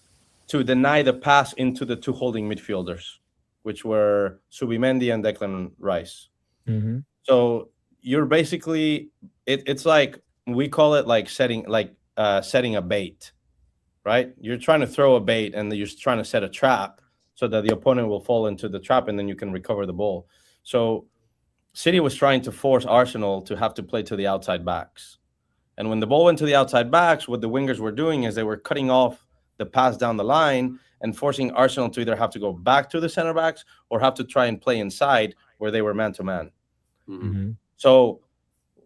to deny the pass into the two holding midfielders, which were Subimendi and Declan Rice. Mm-hmm. So you're basically, it's like, we call it like setting a bait, right? You're trying to throw a bait and you're trying to set a trap so that the opponent will fall into the trap and then you can recover the ball. So City was trying to force Arsenal to have to play to the outside backs. And when the ball went to the outside backs, what the wingers were doing is they were cutting off the pass down the line and forcing Arsenal to either have to go back to the center backs or have to try and play inside where they were man-to-man. Mm-hmm. So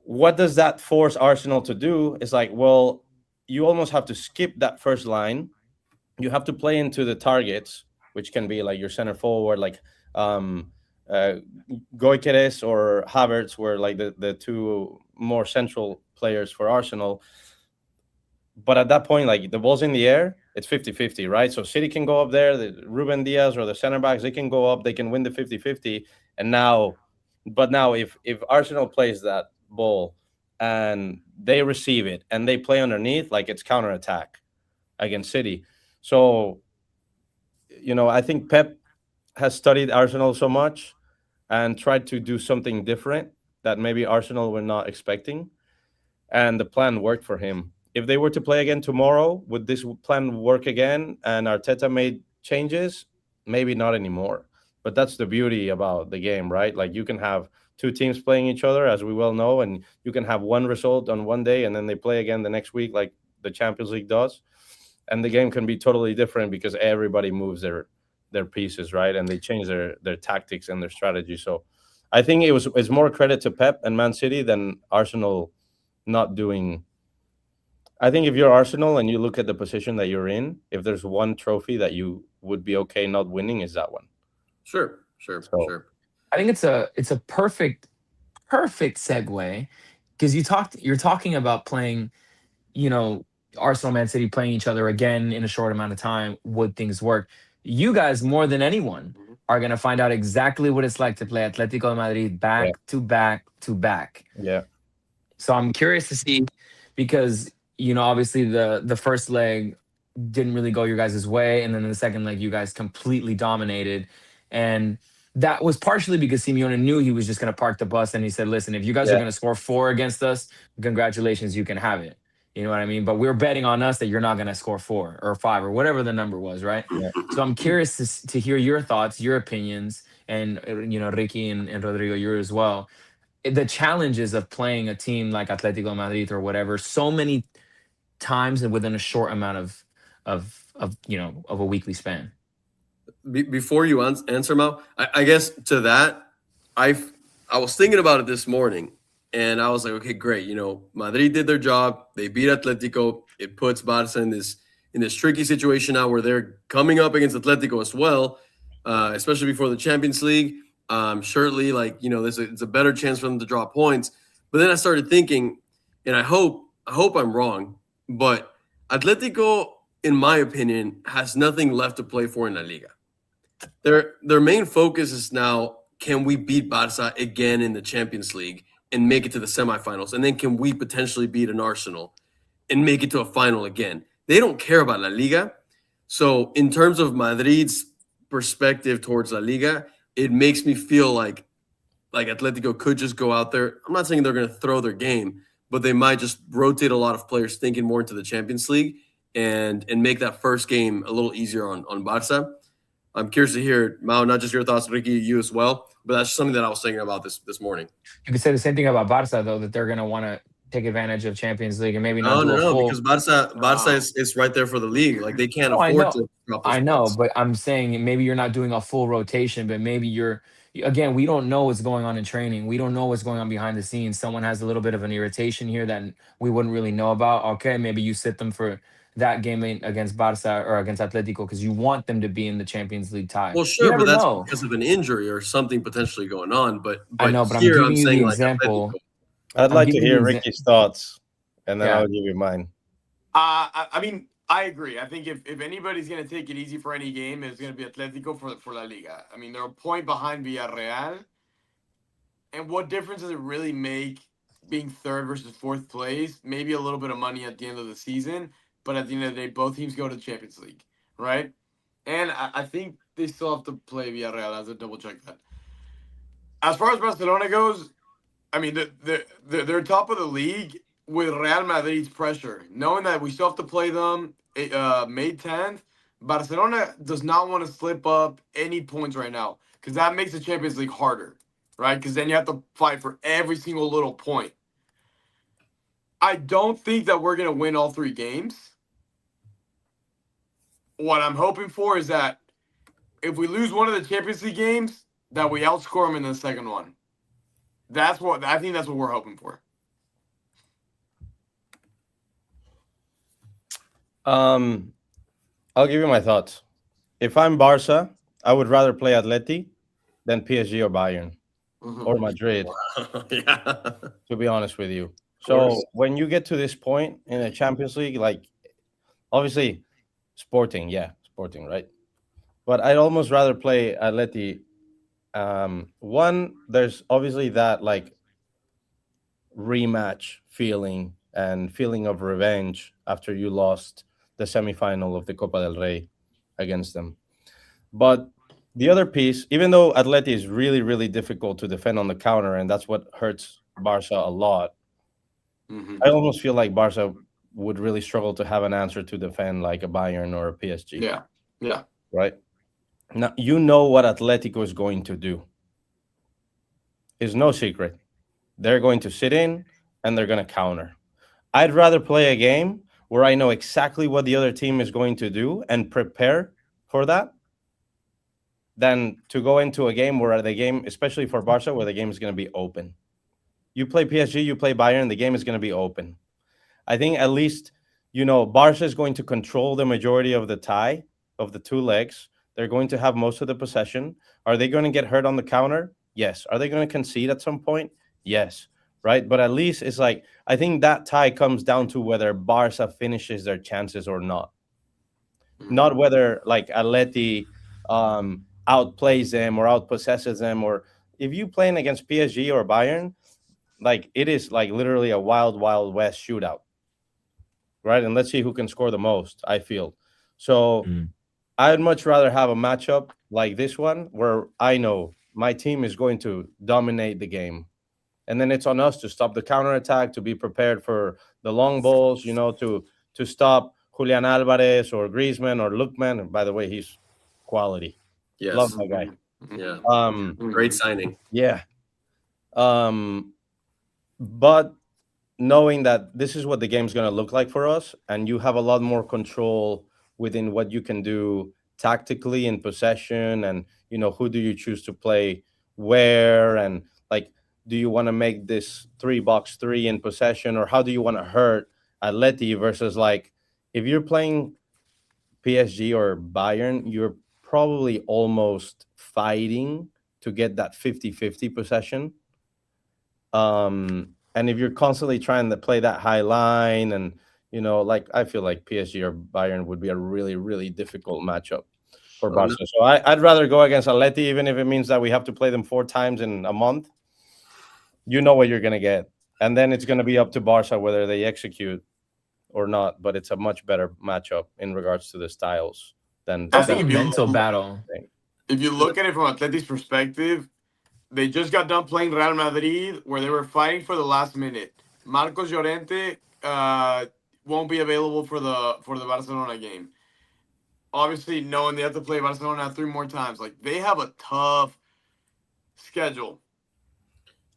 what does that force Arsenal to do? Is like, well, you almost have to skip that first line. You have to play into the targets, which can be like your center forward, like Gyökeres or Havertz were like the two more central players for Arsenal. But at that point, like the ball's in the air, it's 50-50, right? So City can go up there, the Ruben Diaz or the center backs, they can go up, they can win the 50-50. And now if Arsenal plays that ball and they receive it and they play underneath, like it's counterattack against City. So, I think Pep has studied Arsenal so much and tried to do something different that maybe Arsenal were not expecting. And the plan worked for him. If they were to play again tomorrow, would this plan work again? And Arteta made changes? Maybe not anymore. But that's the beauty about the game, right? Like you can have two teams playing each other, as we well know, and you can have one result on one day and then they play again the next week like the Champions League does. And the game can be totally different because everybody moves their pieces, right? And they change their tactics and their strategy. So I think it's more credit to Pep and Man City than Arsenal not doing. I think if you're Arsenal and you look at the position that you're in, if there's one trophy that you would be okay not winning, is that one. Sure. I think it's a perfect segue because you're talking about playing, Arsenal, Man City playing each other again in a short amount of time. Would things work? You guys, more than anyone, are going to find out exactly what it's like to play Atletico Madrid back to back to back. Yeah. So I'm curious to see because, obviously the first leg didn't really go your guys' way. And then in the second leg, you guys completely dominated. And that was partially because Simeone knew he was just going to park the bus, and he said, "Listen, if you guys are going to score 4 against us, congratulations, you can have it." You know what I mean? But we're betting on us that you're not going to score 4 or 5 or whatever the number was, right? Yeah. So I'm curious to hear your thoughts, your opinions, and Ricky and Rodrigo, yours as well. The challenges of playing a team like Atletico Madrid or whatever so many times and within a short amount of a weekly span. Before you answer, Mo, I guess to that, I was thinking about it this morning, and I was like, okay, great. Madrid did their job. They beat Atletico. It puts Barça in this tricky situation now where they're coming up against Atletico as well, especially before the Champions League. Surely, it's a better chance for them to draw points. But then I started thinking, and I hope I'm wrong, but Atletico, in my opinion, has nothing left to play for in La Liga. Their main focus is now, can we beat Barça again in the Champions League and make it to the semifinals? And then can we potentially beat an Arsenal and make it to a final again? They don't care about La Liga. So in terms of Madrid's perspective towards La Liga, it makes me feel like Atletico could just go out there. I'm not saying they're going to throw their game, but they might just rotate a lot of players thinking more into the Champions League and make that first game a little easier on Barça. I'm curious to hear, Mau, not just your thoughts, Ricky, you as well, but that's something that I was thinking about this morning. You could say the same thing about Barça, though, that they're going to want to take advantage of Champions League and maybe not do a full... because Barça is right there for the league. Like, they can't afford to drop those points. But I'm saying maybe you're not doing a full rotation, but maybe you're... Again, we don't know what's going on in training. We don't know what's going on behind the scenes. Someone has a little bit of an irritation here that we wouldn't really know about. Okay, maybe you sit them for that game against Barça or against Atletico because you want them to be in the Champions League tie. Well, sure, but that's because of an injury or something potentially going on. But I know, but I'm giving you the example. I'd like to hear Ricky's thoughts, and then I'll give you mine. I mean, I agree. I think if anybody's going to take it easy for any game, it's going to be Atletico for La Liga. I mean, they're a point behind Villarreal. And what difference does it really make being third versus fourth place? Maybe a little bit of money at the end of the season. But at the end of the day, both teams go to the Champions League, right? And I think they still have to play Villarreal. I have to double check that. As far as Barcelona goes, I mean, they're top of the league with Real Madrid's pressure. Knowing that we still have to play them May 10th, Barcelona does not want to slip up any points right now because that makes the Champions League harder, right? Because then you have to fight for every single little point. I don't think that we're going to win all 3 games. What I'm hoping for is that if we lose one of the Champions League games, that we outscore them in the second one. I think that's what we're hoping for. I'll give you my thoughts. If I'm Barça, I would rather play Atleti than PSG or Bayern or Madrid. To be honest with you. So when you get to this point in the Champions League, like obviously Sporting, right? But I'd almost rather play Atleti. One, there's obviously that like rematch feeling and feeling of revenge after you lost the semifinal of the Copa del Rey against them. But the other piece, even though Atleti is really, really difficult to defend on the counter, and that's what hurts Barça a lot, I almost feel like Barça would really struggle to have an answer to defend like a Bayern or a PSG. Yeah. Right? Now, you know what Atletico is going to do. It's no secret. They're going to sit in and they're going to counter. I'd rather play a game where I know exactly what the other team is going to do and prepare for that than to go into a game where the game, especially for Barça, where the game is going to be open. You play PSG, you play Bayern, the game is going to be open. I think at least, Barça is going to control the majority of the tie of the 2 legs. They're going to have most of the possession. Are they going to get hurt on the counter? Yes. Are they going to concede at some point? Yes. Right? But at least it's like, I think that tie comes down to whether Barça finishes their chances or not. Not whether like Atleti outplays them or outpossesses them. Or if you playing against PSG or Bayern, like it is like literally a wild, wild west shootout. Right? And let's see who can score the most, I feel. So I'd much rather have a matchup like this one where I know my team is going to dominate the game. And then it's on us to stop the counterattack, to be prepared for the long balls, to stop Julian Alvarez or Griezmann or Lookman. And by the way, he's quality. Yes. Love my guy. Yeah. Um, Great signing. yeah. But knowing that this is what the game's going to look like for us, and you have a lot more control within what you can do tactically in possession, and who do you choose to play where, and like, do you want to make this 3-box-3 in possession, or how do you want to hurt Atleti versus, like, if you're playing PSG or Bayern, you're probably almost fighting to get that 50-50 possession. And if you're constantly trying to play that high line, and like, I feel like PSG or Bayern would be a really, really difficult matchup for Barca. So I'd rather go against Atleti, even if it means that we have to play them 4 times in a month. You know what you're going to get. And then it's going to be up to Barca whether they execute or not. But it's a much better matchup in regards to the styles than That's a mental battle. If you look at it from Atleti's perspective, they just got done playing Real Madrid, where they were fighting for the last minute. Marcos Llorente won't be available for the Barcelona game. Obviously, knowing they have to play Barcelona 3 more times, like, they have a tough schedule.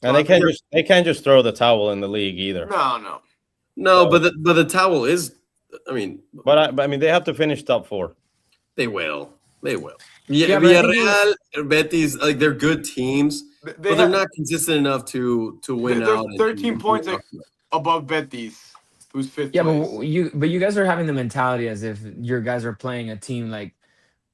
And they can't just throw the towel in the league either. No. But the towel is, I mean, but I mean, they have to finish top 4. They will. Yeah, Villarreal, Betis, like, they're good teams, but they're not consistent enough to win out. They're 13 points above Betis, who's 5th. Yeah, but you guys are having the mentality as if your guys are playing a team like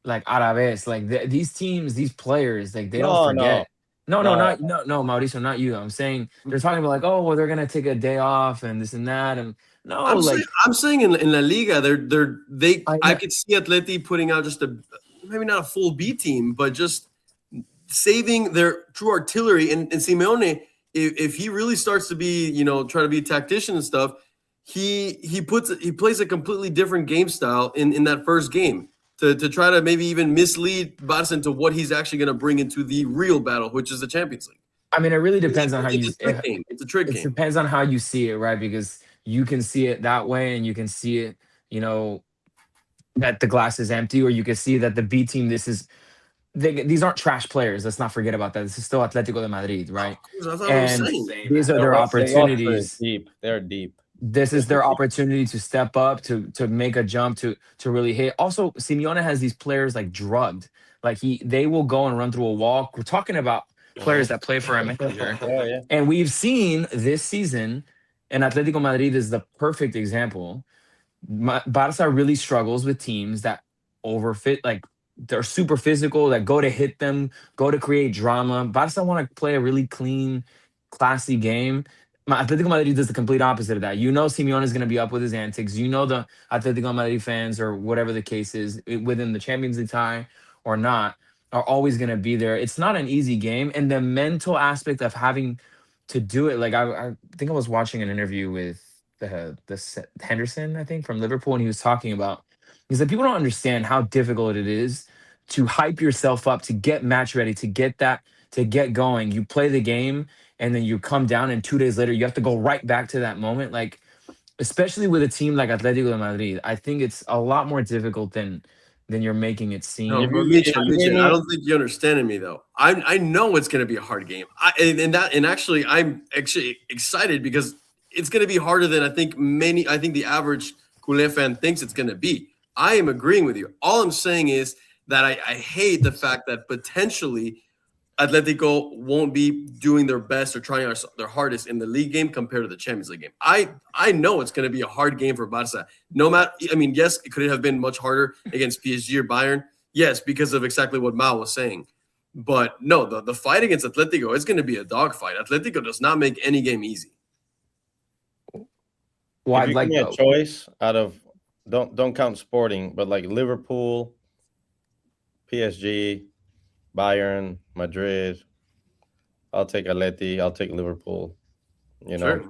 Araves. Like, these teams, these players, like, they don't forget. No, Mauricio, not you. I'm saying they're talking about, like, oh, well, they're gonna take a day off and this and that, and no, I'm saying in La Liga, I could see Atleti putting out just maybe not a full B team, but just saving their true artillery. And Simeone, if he really starts to be, try to be a tactician and stuff, he plays a completely different game style in that first game to try to maybe even mislead Barça into what he's actually going to bring into the real battle, which is the Champions League. I mean, it really depends on how you. It's a trick game. It depends on how you see it, right? Because you can see it that way, and you can see it, that the glass is empty, or you can see that the B team, these aren't trash players. Let's not forget about that. This is still Atletico de Madrid, right? And these are their opportunities. They're deep. This is their opportunity to step up, to make a jump, to really hit. Also, Simeone has these players like drugged. Like, they will go and run through a wall. We're talking about players that play for a manager. Yeah. And we've seen this season, and Atletico Madrid is the perfect example. Barça really struggles with teams that overfit, like, they're super physical, that go to hit them, go to create drama. Barça want to play a really clean, classy game. Atletico Madrid does the complete opposite of that. Simeone is going to be up with his antics. The Atletico Madrid fans, or whatever the case is, within the Champions League tie or not, are always going to be there. It's not an easy game. And the mental aspect of having to do it, like, I think I was watching an interview with the Henderson, I think, from Liverpool, and he was talking about, he said, people don't understand how difficult it is to hype yourself up, to get match ready, to get going. You play the game, and then you come down, and 2 days later, you have to go right back to that moment. Like, especially with a team like Atletico de Madrid, I think it's a lot more difficult than you're making it seem. No, Mitchell, I don't think you're understanding me, though. I know it's going to be a hard game. I'm actually excited because it's going to be harder than I think the average Culé fan thinks it's going to be. I am agreeing with you. All I'm saying is that I hate the fact that potentially Atletico won't be doing their best or trying their hardest in the league game compared to the Champions League game. I know it's going to be a hard game for Barça. Yes, it could have been much harder against PSG or Bayern. Yes, because of exactly what Mau was saying. But no, the fight against Atletico is going to be a dogfight. Atletico does not make any game easy. Well, I'd like a choice out of don't count Sporting, but like Liverpool, PSG, Bayern, Madrid. I'll take Atleti. I'll take Liverpool. Sure.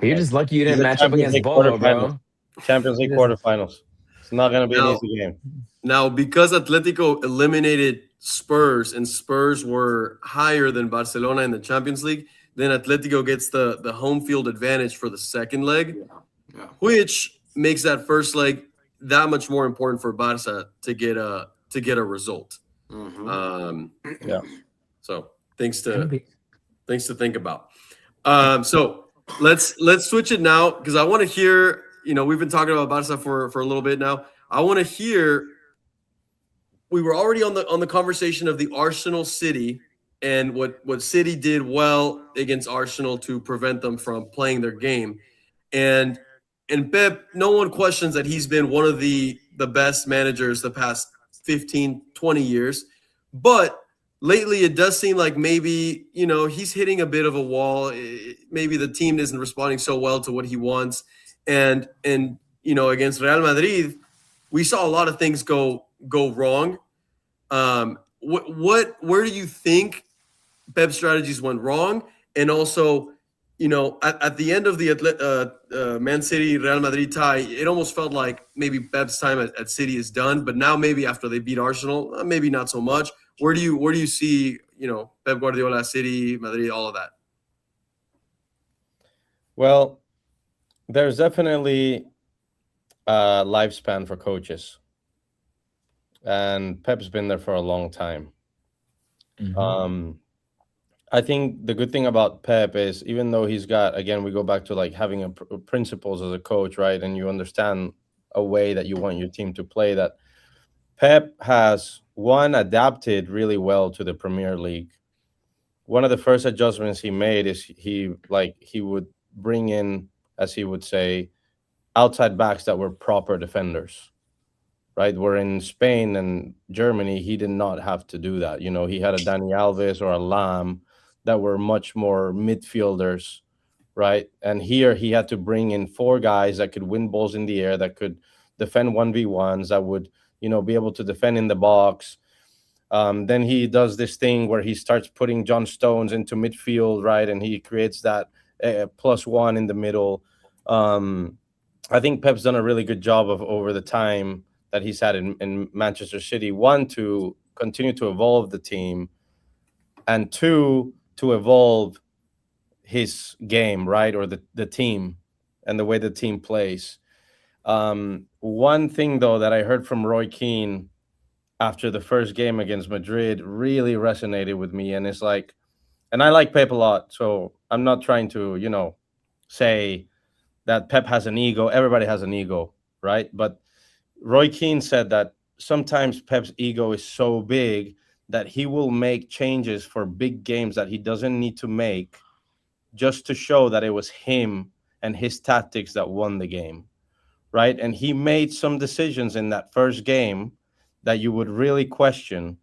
You're just lucky you didn't match up against Bolo, bro. Champions League quarterfinals. It's not going to be an easy game. Now, because Atletico eliminated Spurs, and Spurs were higher than Barcelona in the Champions League, then Atletico gets the home field advantage for the second leg, which makes that first leg that much more important for Barça to get a result. So things to think about. So let's switch it now, because I want to hear. We've been talking about Barça for a little bit now. I want to hear. We were already on the conversation of the Arsenal City and what City did well against Arsenal to prevent them from playing their game. And Pep, no one questions that he's been one of the best managers the past 15, 20 years. But lately it does seem like maybe, he's hitting a bit of a wall. Maybe the team isn't responding so well to what he wants. And against Real Madrid, we saw a lot of things go wrong. Where do you think Pep's strategies went wrong? And also, at the end of the Man City Real Madrid tie, it almost felt like maybe Pep's time at City is done. But now maybe after they beat Arsenal, maybe not so much. Where do you see Pep Guardiola, City, Madrid, all of that? Well, there's definitely a lifespan for coaches. And Pep's been there for a long time. I think the good thing about Pep is, even though he's got, again, we go back to like having principles as a coach, right? And you understand a way that you want your team to play, that Pep has, one, adapted really well to the Premier League. One of the first adjustments he made is he would bring in, as he would say, outside backs that were proper defenders. Right, where in Spain and Germany, he did not have to do that. He had a Dani Alves or a Lam that were much more midfielders, right? And here he had to bring in 4 guys that could win balls in the air, that could defend 1v1s, that would, be able to defend in the box. Then he does this thing where he starts putting John Stones into midfield, right? And he creates that +1 in the middle. I think Pep's done a really good job of, over the time that he's had in Manchester City, 1, to continue to evolve the team, and 2, to evolve his game, right? Or the team and the way the team plays. One thing, though, that I heard from Roy Keane after the first game against Madrid really resonated with me. And it's like, and I like Pep a lot, so I'm not trying to, say that Pep has an ego. Everybody has an ego, right? But Roy Keane said that sometimes Pep's ego is so big that he will make changes for big games that he doesn't need to make, just to show that it was him and his tactics that won the game, right? And he made some decisions in that first game that you would really question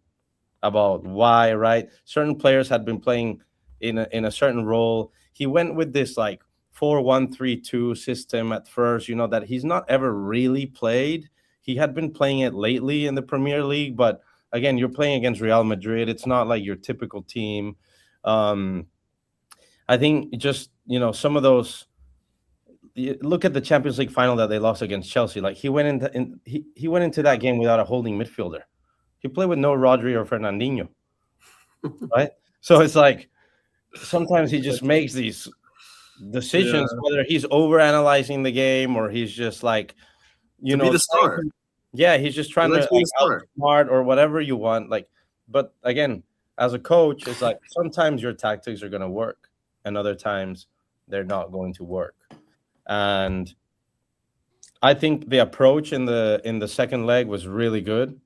about why, right? Certain players had been playing in a certain role. He went with this like 4-1-3-2 system at first, that he's not ever really played. He had been playing it lately in the Premier League, but again, you're playing against Real Madrid. It's not like your typical team. I think just, some of those, look at the Champions League final that they lost against Chelsea. Like he went into that game without a holding midfielder. He played with no Rodri or Fernandinho, right? So it's like sometimes he just makes these decisions, whether he's overanalyzing the game or he's just like, be the star. Yeah, he's just trying to outsmart or whatever you want. Like, but again, as a coach, it's like sometimes your tactics are going to work, and other times they're not going to work. And I think the approach in the second leg was really good.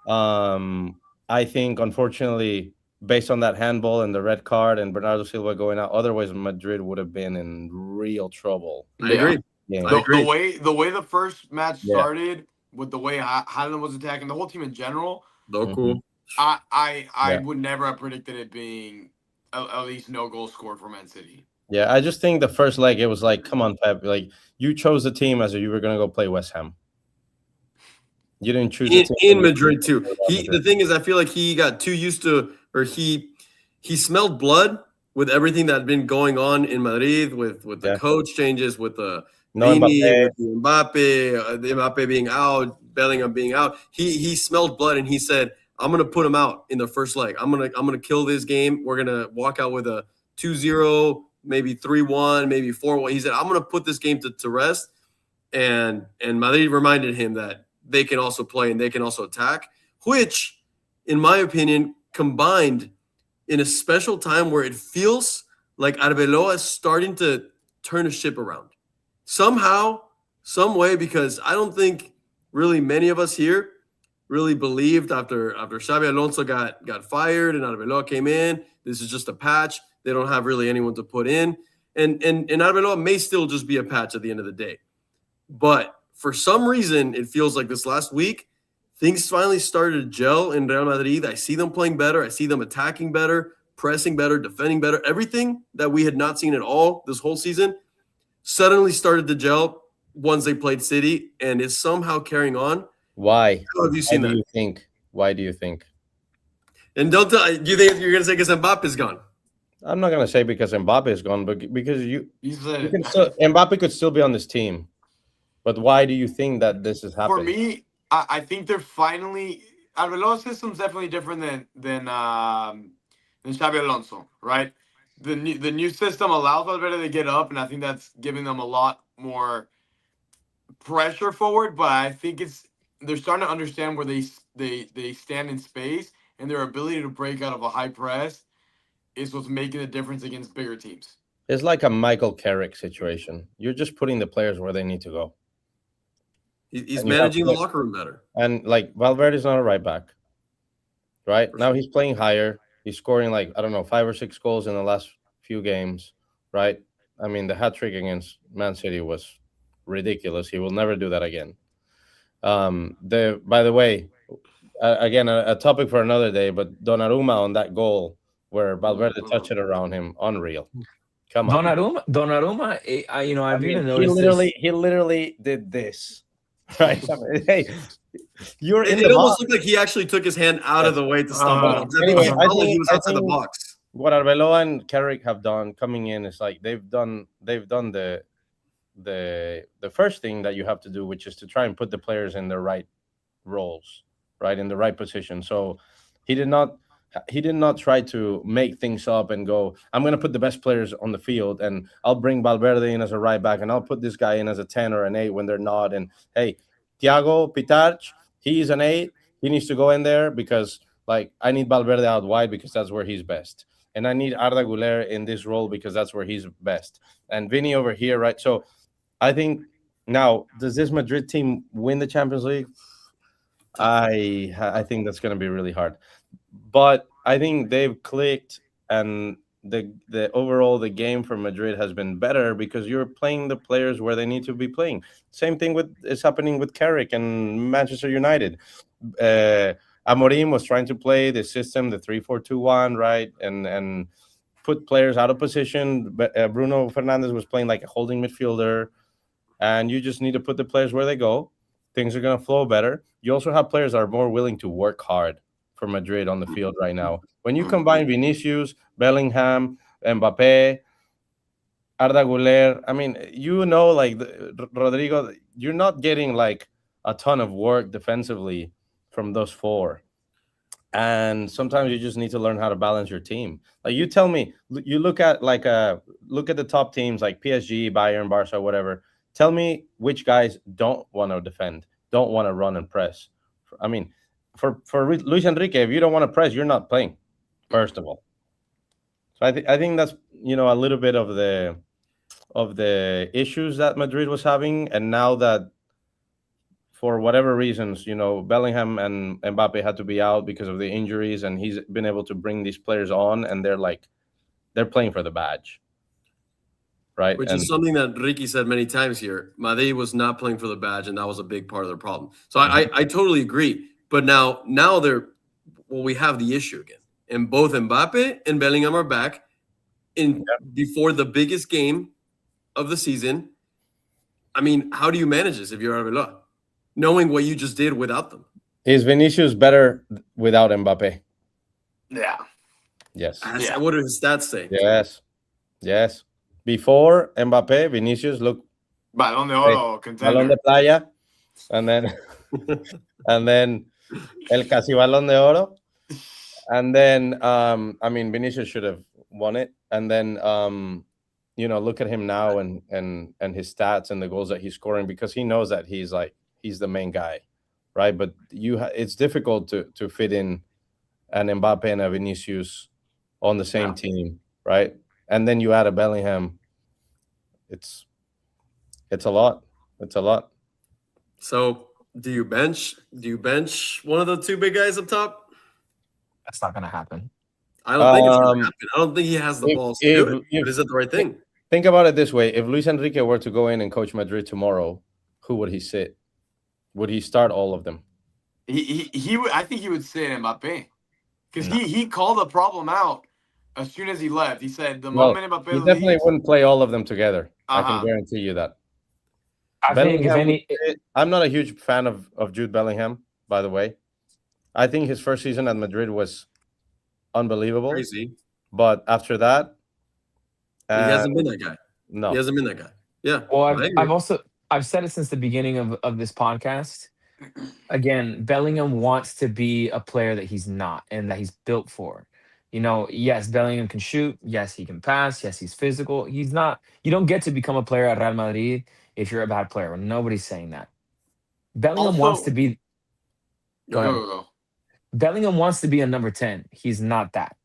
I think, unfortunately, based on that handball and the red card and Bernardo Silva going out, otherwise Madrid would have been in real trouble. I agree. Yeah. The way the first match started, with the way Haaland was attacking, the whole team in general, Doku. I would never have predicted it being at least no goal scored for Man City. Yeah, I just think the first leg, it was like, come on, Pep. Like, you chose the team as if you were going to go play West Ham. You didn't choose the team in Madrid, too. The thing is, I feel like he got too used to, or he smelled blood with everything that had been going on in Madrid, with the coach changes, with the Vini, Mbappe being out, Bellingham being out. He smelled blood, and he said, I'm gonna put him out in the first leg. I'm gonna kill this game. We're gonna walk out with a 2-0, maybe 3-1, maybe 4-1. He said, I'm gonna put this game to rest. And Madrid reminded him that they can also play and they can also attack, which, in my opinion, combined in a special time where it feels like Arbeloa is starting to turn a ship around. Somehow, some way, because I don't think really many of us here really believed after Xabi Alonso got fired and Arbeloa came in, this is just a patch. They don't have really anyone to put in. And Arbeloa may still just be a patch at the end of the day. But for some reason, it feels like this last week, things finally started to gel in Real Madrid. I see them playing better. I see them attacking better, pressing better, defending better. Everything that we had not seen at all this whole season suddenly started to gel once they played City, and is somehow carrying on. Why? How have you seen that? Why do you think? And don't tell. Do you think you're going to say because Mbappe is gone? I'm not going to say because Mbappe is gone, but because Mbappe Mbappe could still be on this team. But why do you think that this is happening? For me, I think they're finally Arbeloa's system's definitely different than Xabi Alonso, right? The new system allows Valverde to get up, and I think that's giving them a lot more pressure forward. But I think they're starting to understand where they stand in space, and their ability to break out of a high press is what's making the difference against bigger teams. It's like a Michael Carrick situation. You're just putting the players where they need to go. He's managing the locker room better. And like Valverde's not a right back, right? Now he's playing higher. He's scoring 5 or 6 goals in the last few games, right? I mean, the hat trick against Man City was ridiculous. He will never do that again. By the way, again, a topic for another day, but Donnarumma on that goal where Valverde touched it around him, unreal. Come on, Donnarumma. I've even noticed he literally did this. Right. Hey, you're in it the almost box. looked like he actually took his hand out of the way to stop it. Anyway, I think he was outside the box. What Arbeloa and Carrick have done coming in is like they've done the first thing that you have to do, which is to try and put the players in the right roles, right, in the right position. So he did not try to make things up and go, I'm going to put the best players on the field and I'll bring Valverde in as a right back and I'll put this guy in as a 10 or an 8 when they're not. And hey, Thiago Pitarch, he's an 8. He needs to go in there because I need Valverde out wide because that's where he's best. And I need Arda Güler in this role because that's where he's best. And Vinny over here, right? So I think now, does this Madrid team win the Champions League? I think that's going to be really hard. But I think they've clicked, and the overall the game for Madrid has been better because you're playing the players where they need to be playing. Same thing is happening with Carrick and Manchester United. Amorim was trying to play the system, the 3-4-2-1, right, and put players out of position. But Bruno Fernandes was playing like a holding midfielder, and you just need to put the players where they go. Things are going to flow better. You also have players that are more willing to work hard for Madrid on the field right now. When you combine Vinicius, Bellingham, Mbappe, Arda Güler, I mean, Rodrigo, you're not getting a ton of work defensively from those 4. And sometimes you just need to learn how to balance your team. You tell me, you look at the top teams like PSG, Bayern, Barça, whatever. Tell me which guys don't want to defend, don't want to run and press. I mean, for Luis Enrique, if you don't want to press, you're not playing, first of all. So I think that's a little bit of the issues that Madrid was having, and now that for whatever reasons, Bellingham and Mbappe had to be out because of the injuries, and he's been able to bring these players on, and they're playing for the badge. Right. Which is something that Ricky said many times here. Madrid was not playing for the badge, and that was a big part of their problem. So I totally agree. But now we have the issue again. And both Mbappe and Bellingham are back before the biggest game of the season. I mean, how do you manage this if you're Arbeloa, knowing what you just did without them? Is Vinicius better without Mbappe? Yeah. Yes. What do his stats say? Yes. Before Mbappe, Vinicius looked Balón de Oro contender. Balón de Playa, and then El casi balón de oro. And then, I mean, Vinicius should have won it. And then, look at him now and his stats and the goals that he's scoring, because he knows that he's the main guy, right? But it's difficult to fit in an Mbappe and a Vinicius on the same team, right? And then you add a Bellingham. It's a lot. It's a lot. So, do you bench one of the two big guys up top? That's not going to happen. I don't think it's going to happen. I don't think he has the balls to do it. But is that the right thing? Think about it this way. If Luis Enrique were to go in and coach Madrid tomorrow, who would he sit? Would he start all of them? He would. I think he would sit Mbappe, because he called the problem out as soon as he left. He said the moment Mbappe he definitely wouldn't play all of them together. I can guarantee you that. I think I'm not a huge fan of Jude Bellingham, by the way. I think his first season at Madrid was unbelievable. Crazy. But after that, he hasn't been that guy. No. He hasn't been that guy. Yeah. Well, I've said it since the beginning of this podcast. Again, Bellingham wants to be a player that he's not and that he's built for. Yes, Bellingham can shoot. Yes, he can pass. Yes, he's physical. He's not. You don't get to become a player at Real Madrid if you're a bad player. Nobody's saying that. Bellingham wants to be. Go ahead. Bellingham wants to be a number 10. He's not that.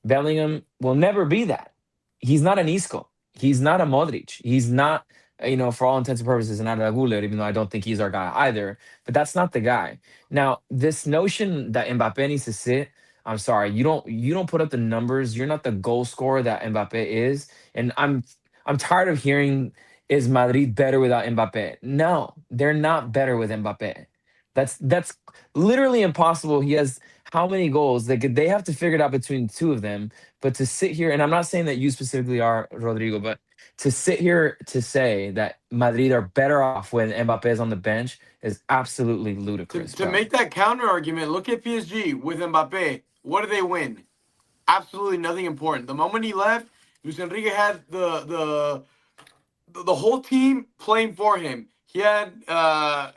Bellingham will never be that. He's not an Isco. He's not a Modric. He's not, for all intents and purposes, an Arda Güler, even though I don't think he's our guy either. But that's not the guy. Now, this notion that Mbappe needs to sit, I'm sorry, you don't put up the numbers. You're not the goal scorer that Mbappe is. And I'm tired of hearing, is Madrid better without Mbappe? No, they're not better with Mbappe. That's literally impossible. He has how many goals? They have to figure it out between the two of them. But to sit here, and I'm not saying that you specifically are, Rodrigo, but to sit here to say that Madrid are better off when Mbappe is on the bench is absolutely ludicrous. To make that counter argument, look at PSG with Mbappe. What do they win? Absolutely nothing important. The moment he left, Luis Enrique had the whole team playing for him. He had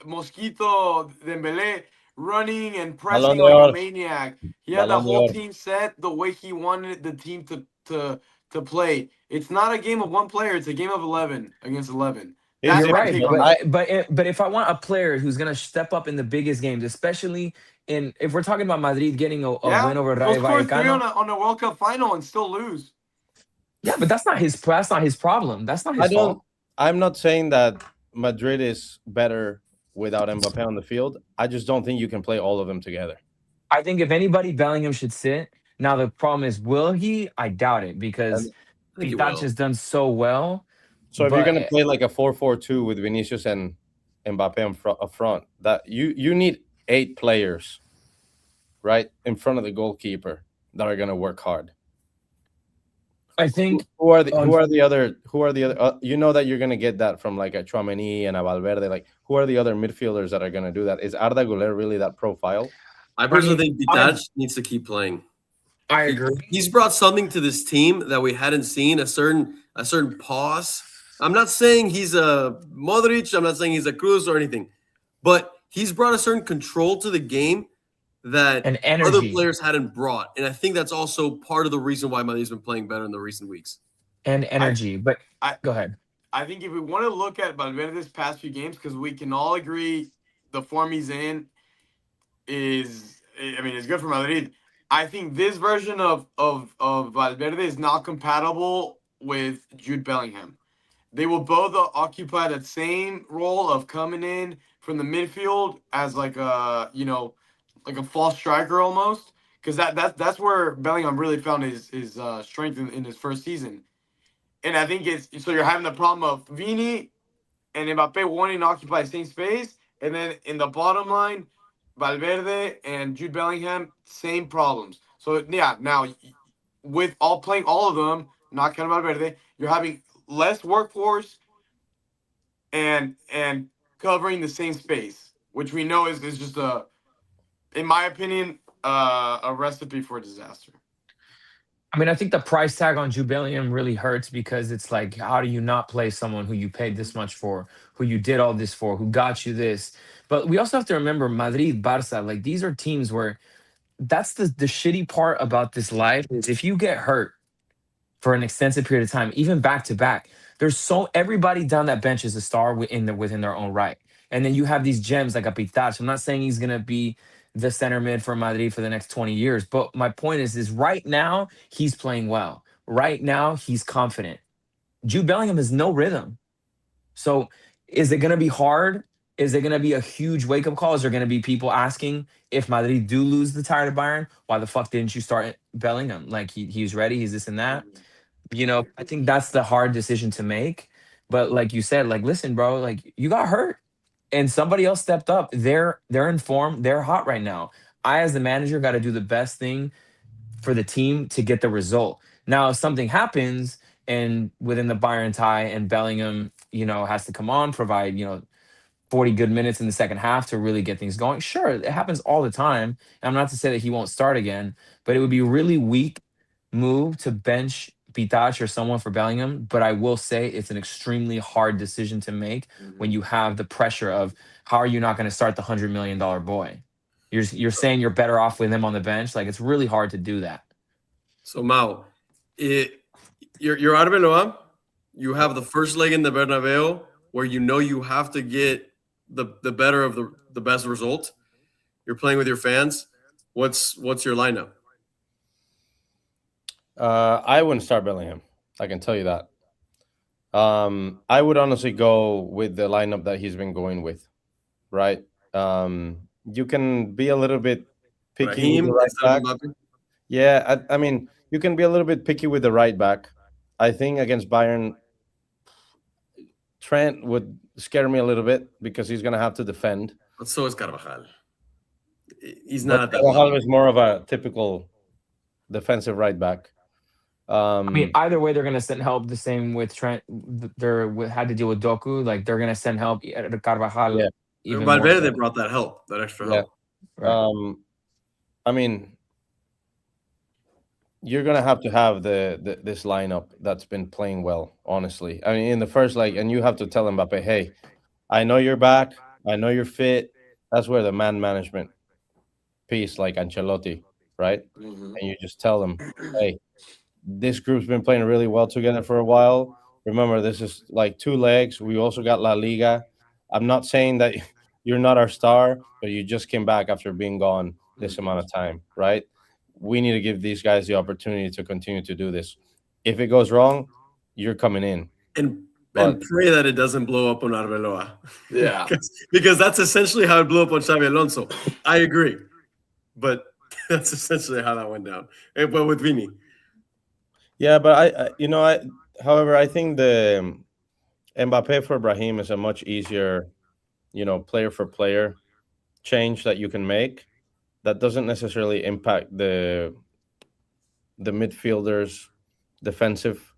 Mosquito, Dembele running and pressing like a maniac. He had the whole team set the way he wanted the team to play. It's not a game of one player. It's a game of 11 against 11. You're right, but if I want a player who's going to step up in the biggest games, especially if we're talking about Madrid getting a win over Rayo Vallecano on a World Cup final and still lose. Yeah, but that's not his problem. That's not his fault. I'm not saying that Madrid is better without Mbappe on the field. I just don't think you can play all of them together. I think if anybody, Bellingham should sit. Now, the problem is, will he? I doubt it, because Pitac has done so well. So if you're going to play like a 4-4-2 with Vinicius and Mbappe up front, that you need 8 players, right, in front of the goalkeeper that are going to work hard. I think who are the other you know that you're going to get that from like a Tchouaméni and a Valverde. Like, who are the other midfielders that are going to do that? Is Arda Güler really that profile? I personally think Pitac needs to keep playing. I agree. He's brought something to this team that we hadn't seen, a certain pause. I'm not saying he's a Modric, I'm not saying he's a Cruz or anything, but he's brought a certain control to the game that other players hadn't brought. And I think that's also part of the reason why Madrid's been playing better in the recent weeks. And energy. Go ahead. I think if we want to look at Valverde's past few games, because we can all agree the form he's in is good for Madrid. I think this version of Valverde is not compatible with Jude Bellingham. They will both occupy that same role of coming in from the midfield as like a false striker almost, because that's where Bellingham really found his strength in his first season. And I think so you're having the problem of Vini and Mbappe wanting to occupy the same space, and then in the bottom line, Valverde and Jude Bellingham, same problems. So yeah, now with playing all of them, not counting Valverde, you're having less workforce and covering the same space, which we know is just in my opinion, a recipe for disaster. I mean, I think the price tag on Jude Bellingham really hurts because it's like, how do you not play someone who you paid this much for, who you did all this for, who got you this? But we also have to remember Madrid, Barça, like these are teams where that's the shitty part about this life is if you get hurt for an extensive period of time, even back to back, there's so everybody down that bench is a star within their own right. And then you have these gems like a Pitach. I'm not saying he's gonna be the center mid for Madrid for the next 20 years, but my point is right now he's playing well. Right now he's confident. Jude Bellingham has no rhythm. So is it gonna be hard? Is it gonna be a huge wake up call? Is there gonna be people asking if Madrid do lose the title to Bayern? Why the fuck didn't you start Bellingham? Like he's ready, he's this and that. I think that's the hard decision to make. But like you said, like, listen, bro, like you got hurt and somebody else stepped up. They're in form. They're hot right now. I, as the manager, got to do the best thing for the team to get the result. Now, if something happens and within the Bayern tie and Bellingham, has to come on, provide, 40 good minutes in the second half to really get things going. Sure, it happens all the time. And I'm not to say that he won't start again, but it would be really weak move to bench Pitach or someone for Bellingham, but I will say it's an extremely hard decision to make when you have the pressure of how are you not going to start the $100 million boy? You're saying you're better off with him on the bench. Like it's really hard to do that. So Mau, you're Arbeloa. You have the first leg in the Bernabeu where you have to get the better of the best result. You're playing with your fans. What's your lineup? I wouldn't start Bellingham. I can tell you that. I would honestly go with the lineup that he's been going with, right? You can be a little bit picky with the right back. Yeah, I mean, you can be a little bit picky with the right back. I think against Bayern, Trent would scare me a little bit because he's going to have to defend. But so is Carvajal. He's not at that Carvajal level. is more of a typical defensive right back. I mean, either way, they're going to send help. The same with Trent. They had to deal with Doku. Like they're going to send help. Carvajal. Yeah. Even Valverde brought that help, that extra help. Right. I mean, you're going to have this lineup that's been playing well, honestly. I mean, in the first leg, and you have to tell Mbappe, hey, I know you're back. I know you're fit. That's where the man management piece, like Ancelotti, right? Mm-hmm. And you just tell them, hey, this group's been playing really well together for a while. Remember, this is like 2 legs. We also got La Liga. I'm not saying that you're not our star, but you just came back after being gone this amount of time, right? We need to give these guys the opportunity to continue to do this. If it goes wrong, you're coming in. And pray that it doesn't blow up on Arbeloa. Yeah. because that's essentially how it blew up on Xabi Alonso. I agree. But that's essentially how that went down. But with Vini. Yeah, but however, I think the Mbappe for Brahim is a much easier, player for player change that you can make. That doesn't necessarily impact the midfielders' defensive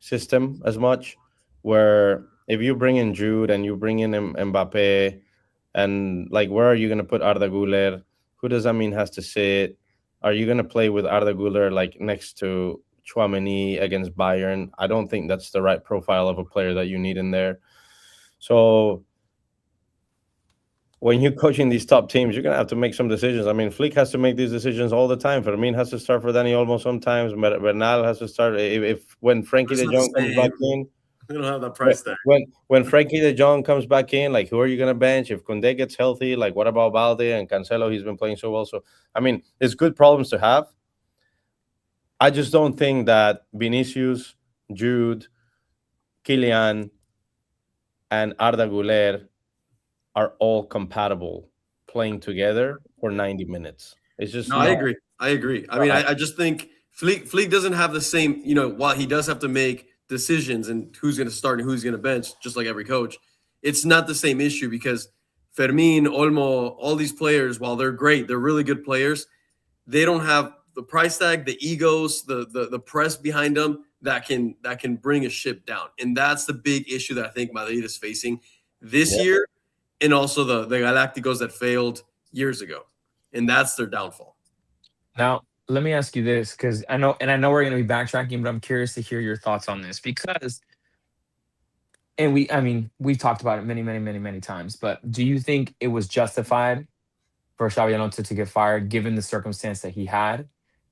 system as much. Where if you bring in Jude and you bring in Mbappe, and like where are you going to put Arda Güler? Who does that mean has to sit? Are you going to play with Arda Güler like next to Tchouaméni against Bayern? I don't think that's the right profile of a player that you need in there. So when you're coaching these top teams, you're going to have to make some decisions. I mean, Flick has to make these decisions all the time. Fermin has to start for Dani Olmo sometimes. Bernal has to start. When Frankie de Jong comes back in, we don't have that price tag. When Frankie de Jong comes back in, like who are you going to bench? If Koundé gets healthy, like what about Balde and Cancelo? He's been playing so well. So, I mean, it's good problems to have. I just don't think that Vinicius, Jude, Kylian, and Arda Güler are all compatible playing together for 90 minutes. It's just I agree. I mean, I just think Flick doesn't have the same, while he does have to make decisions and who's going to start and who's going to bench, just like every coach, it's not the same issue because Fermin, Olmo, all these players, while they're great, they're really good players, they don't have the price tag, the egos, the press behind them that can bring a ship down. And that's the big issue that I think Madrid is facing this year, and also the Galácticos that failed years ago. And that's their downfall. Now, let me ask you this, because I know we're going to be backtracking, but I'm curious to hear your thoughts on this because, we've talked about it many, many, many, many times, but do you think it was justified for Xabi Alonso to get fired given the circumstance that he had?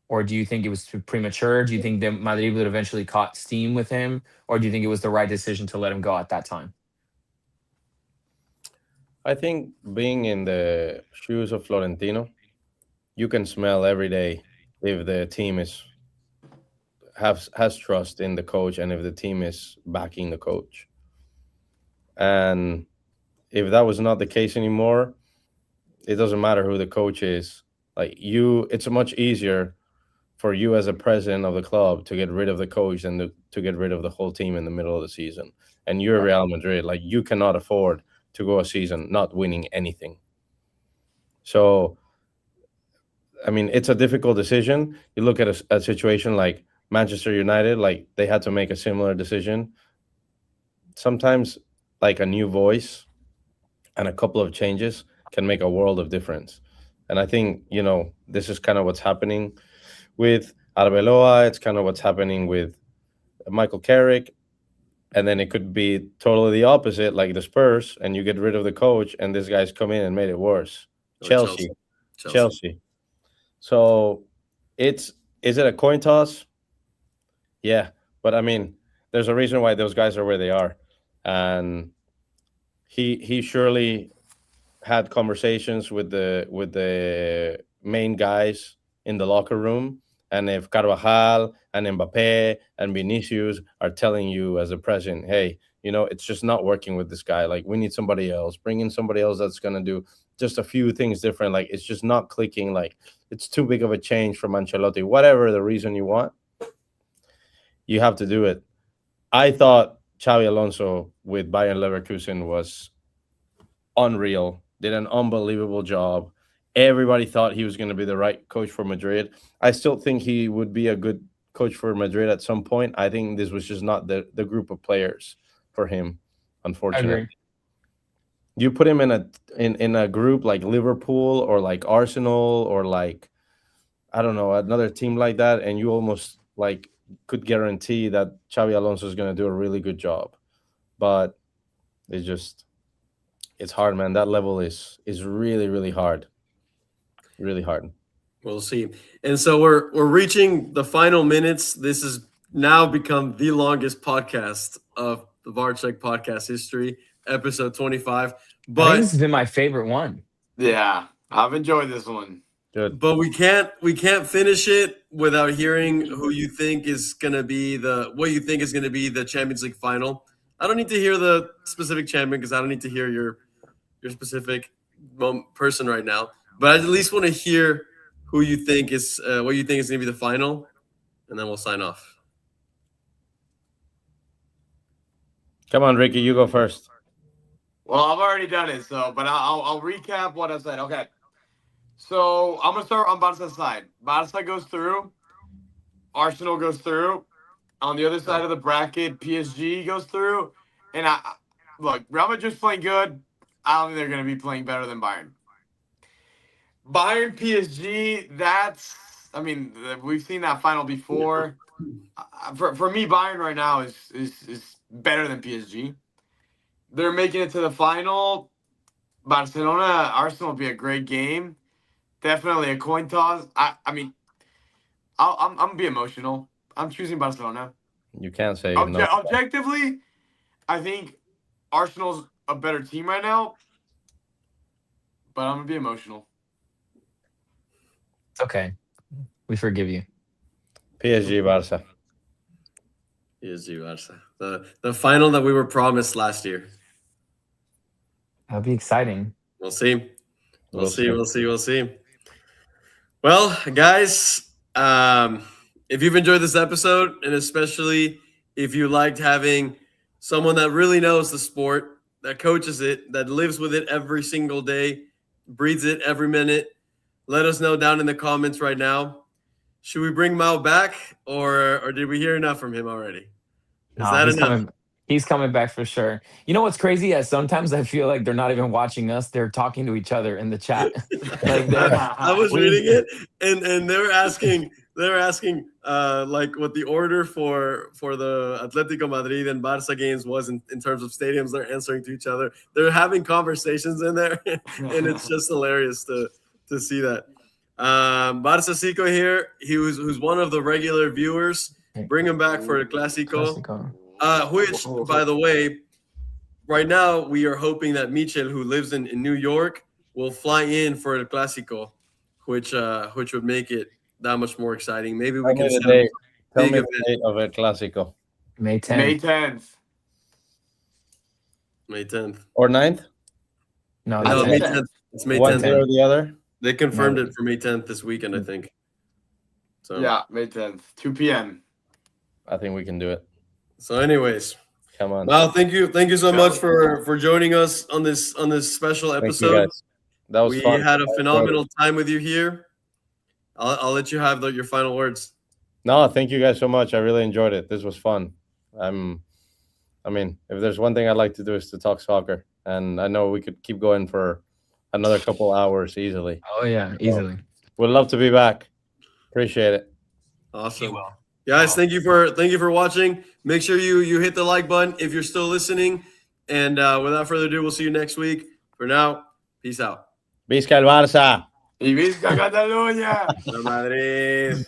Or do you think it was too premature? Do you think that Madrid would eventually caught steam with him? Or do you think it was the right decision to let him go at that time? I think being in the shoes of Florentino, you can smell every day if the team has trust in the coach and if the team is backing the coach. And if that was not the case anymore, it doesn't matter who the coach is. It's much easier for you as a president of the club to get rid of the coach than to get rid of the whole team in the middle of the season. And you're Real Madrid. You cannot afford to go a season not winning anything. So, it's a difficult decision. You look at a situation like Manchester United, they had to make a similar decision. Sometimes, a new voice and a couple of changes can make a world of difference. And I think, this is kind of what's happening with Arbeloa. It's kind of what's happening with Michael Carrick. And then it could be totally the opposite, like the Spurs, and you get rid of the coach, and this guy's come in and made it worse. Chelsea. So is it a coin toss? Yeah. But there's a reason why those guys are where they are. And he surely had conversations with the main guys in the locker room. And if Carvajal and Mbappe and Vinicius are telling you as a president, hey, it's just not working with this guy. We need somebody else. Bring in somebody else that's going to do just a few things different. It's just not clicking. It's too big of a change from Ancelotti. Whatever the reason you want, you have to do it. I thought Xabi Alonso with Bayern Leverkusen was unreal. Did an unbelievable job. Everybody thought he was going to be the right coach for Madrid. I still think he would be a good coach for Madrid at some point. I think this was just not the group of players for him, unfortunately. You put him in a group like Liverpool or like Arsenal or I don't know, another team like that, and you almost could guarantee that Xabi Alonso is going to do a really good job. But it's hard, man. That level is really, really hard. Really hard. We'll see. And so we're reaching the final minutes. This has now become the longest podcast of the VAR Check podcast history, episode 25. But I think this has been my favorite one. Yeah, I've enjoyed this one. Good. But we can't finish it without hearing who you think is going to be the Champions League final. I don't need to hear the specific champion because I don't need to hear your specific person right now. But I at least want to hear who you think is what you think is going to be the final, and then we'll sign off. Come on, Ricky, you go first. Well, I've already done it, but I'll recap what I said. Okay, so I'm gonna start on Barca's side. Barca goes through, Arsenal goes through. On the other side of the bracket, PSG goes through, and look, Real Madrid's playing good. I don't think they're gonna be playing better than Bayern. Bayern PSG, we've seen that final before. For me, Bayern right now is better than PSG. They're making it to the final. Barcelona, Arsenal will be a great game. Definitely a coin toss. I'm gonna be emotional. I'm choosing Barcelona. You can't say objectively, I think Arsenal's a better team right now, but I'm gonna be emotional. It's okay. We forgive you. PSG Barca. PSG Barca. The final that we were promised last year. That'll be exciting. We'll see. We'll see. Well, guys, if you've enjoyed this episode, and especially if you liked having someone that really knows the sport, that coaches it, that lives with it every single day, breathes it every minute, let us know down in the comments right now. Should we bring Mau back, or did we hear enough from him already? Is that enough? He's coming back for sure. You know what's crazy? Sometimes I feel like they're not even watching us; they're talking to each other in the chat. Like I was reading it, and they were asking like what the order for the Atletico Madrid and Barça games was in terms of stadiums. They're answering to each other. They're having conversations in there, and it's just hilarious to see that. Barça Cico here, who's one of the regular viewers. Bring him back for the Clásico. Which, by the way, right now we are hoping that Michel, who lives in New York, will fly in for the Clásico, which would make it that much more exciting. Maybe we can set up a big event of a Clásico. May 10th. May 10th. May 10th. Or 9th? No, May 10th. It's May 10th. One day or the other? They confirmed it for May 10th this weekend, I think. So yeah, May 10th, 2 p.m. I think we can do it. So, anyways, come on. Well, thank you so much for joining us on this special episode. Thank you guys. That was fun. We had a phenomenal time with you here. I'll let you have your final words. No, thank you guys so much. I really enjoyed it. This was fun. I mean, if there's one thing I'd like to do is to talk soccer, and I know we could keep going for another couple hours easily. Oh yeah, easily. We'd love to be back. Appreciate it. Awesome. Guys, thank you for watching. Make sure you hit the like button if you're still listening. And without further ado, we'll see you next week. For now, peace out. Visca el Barça. Y Vizca Cataluña. La Madrid.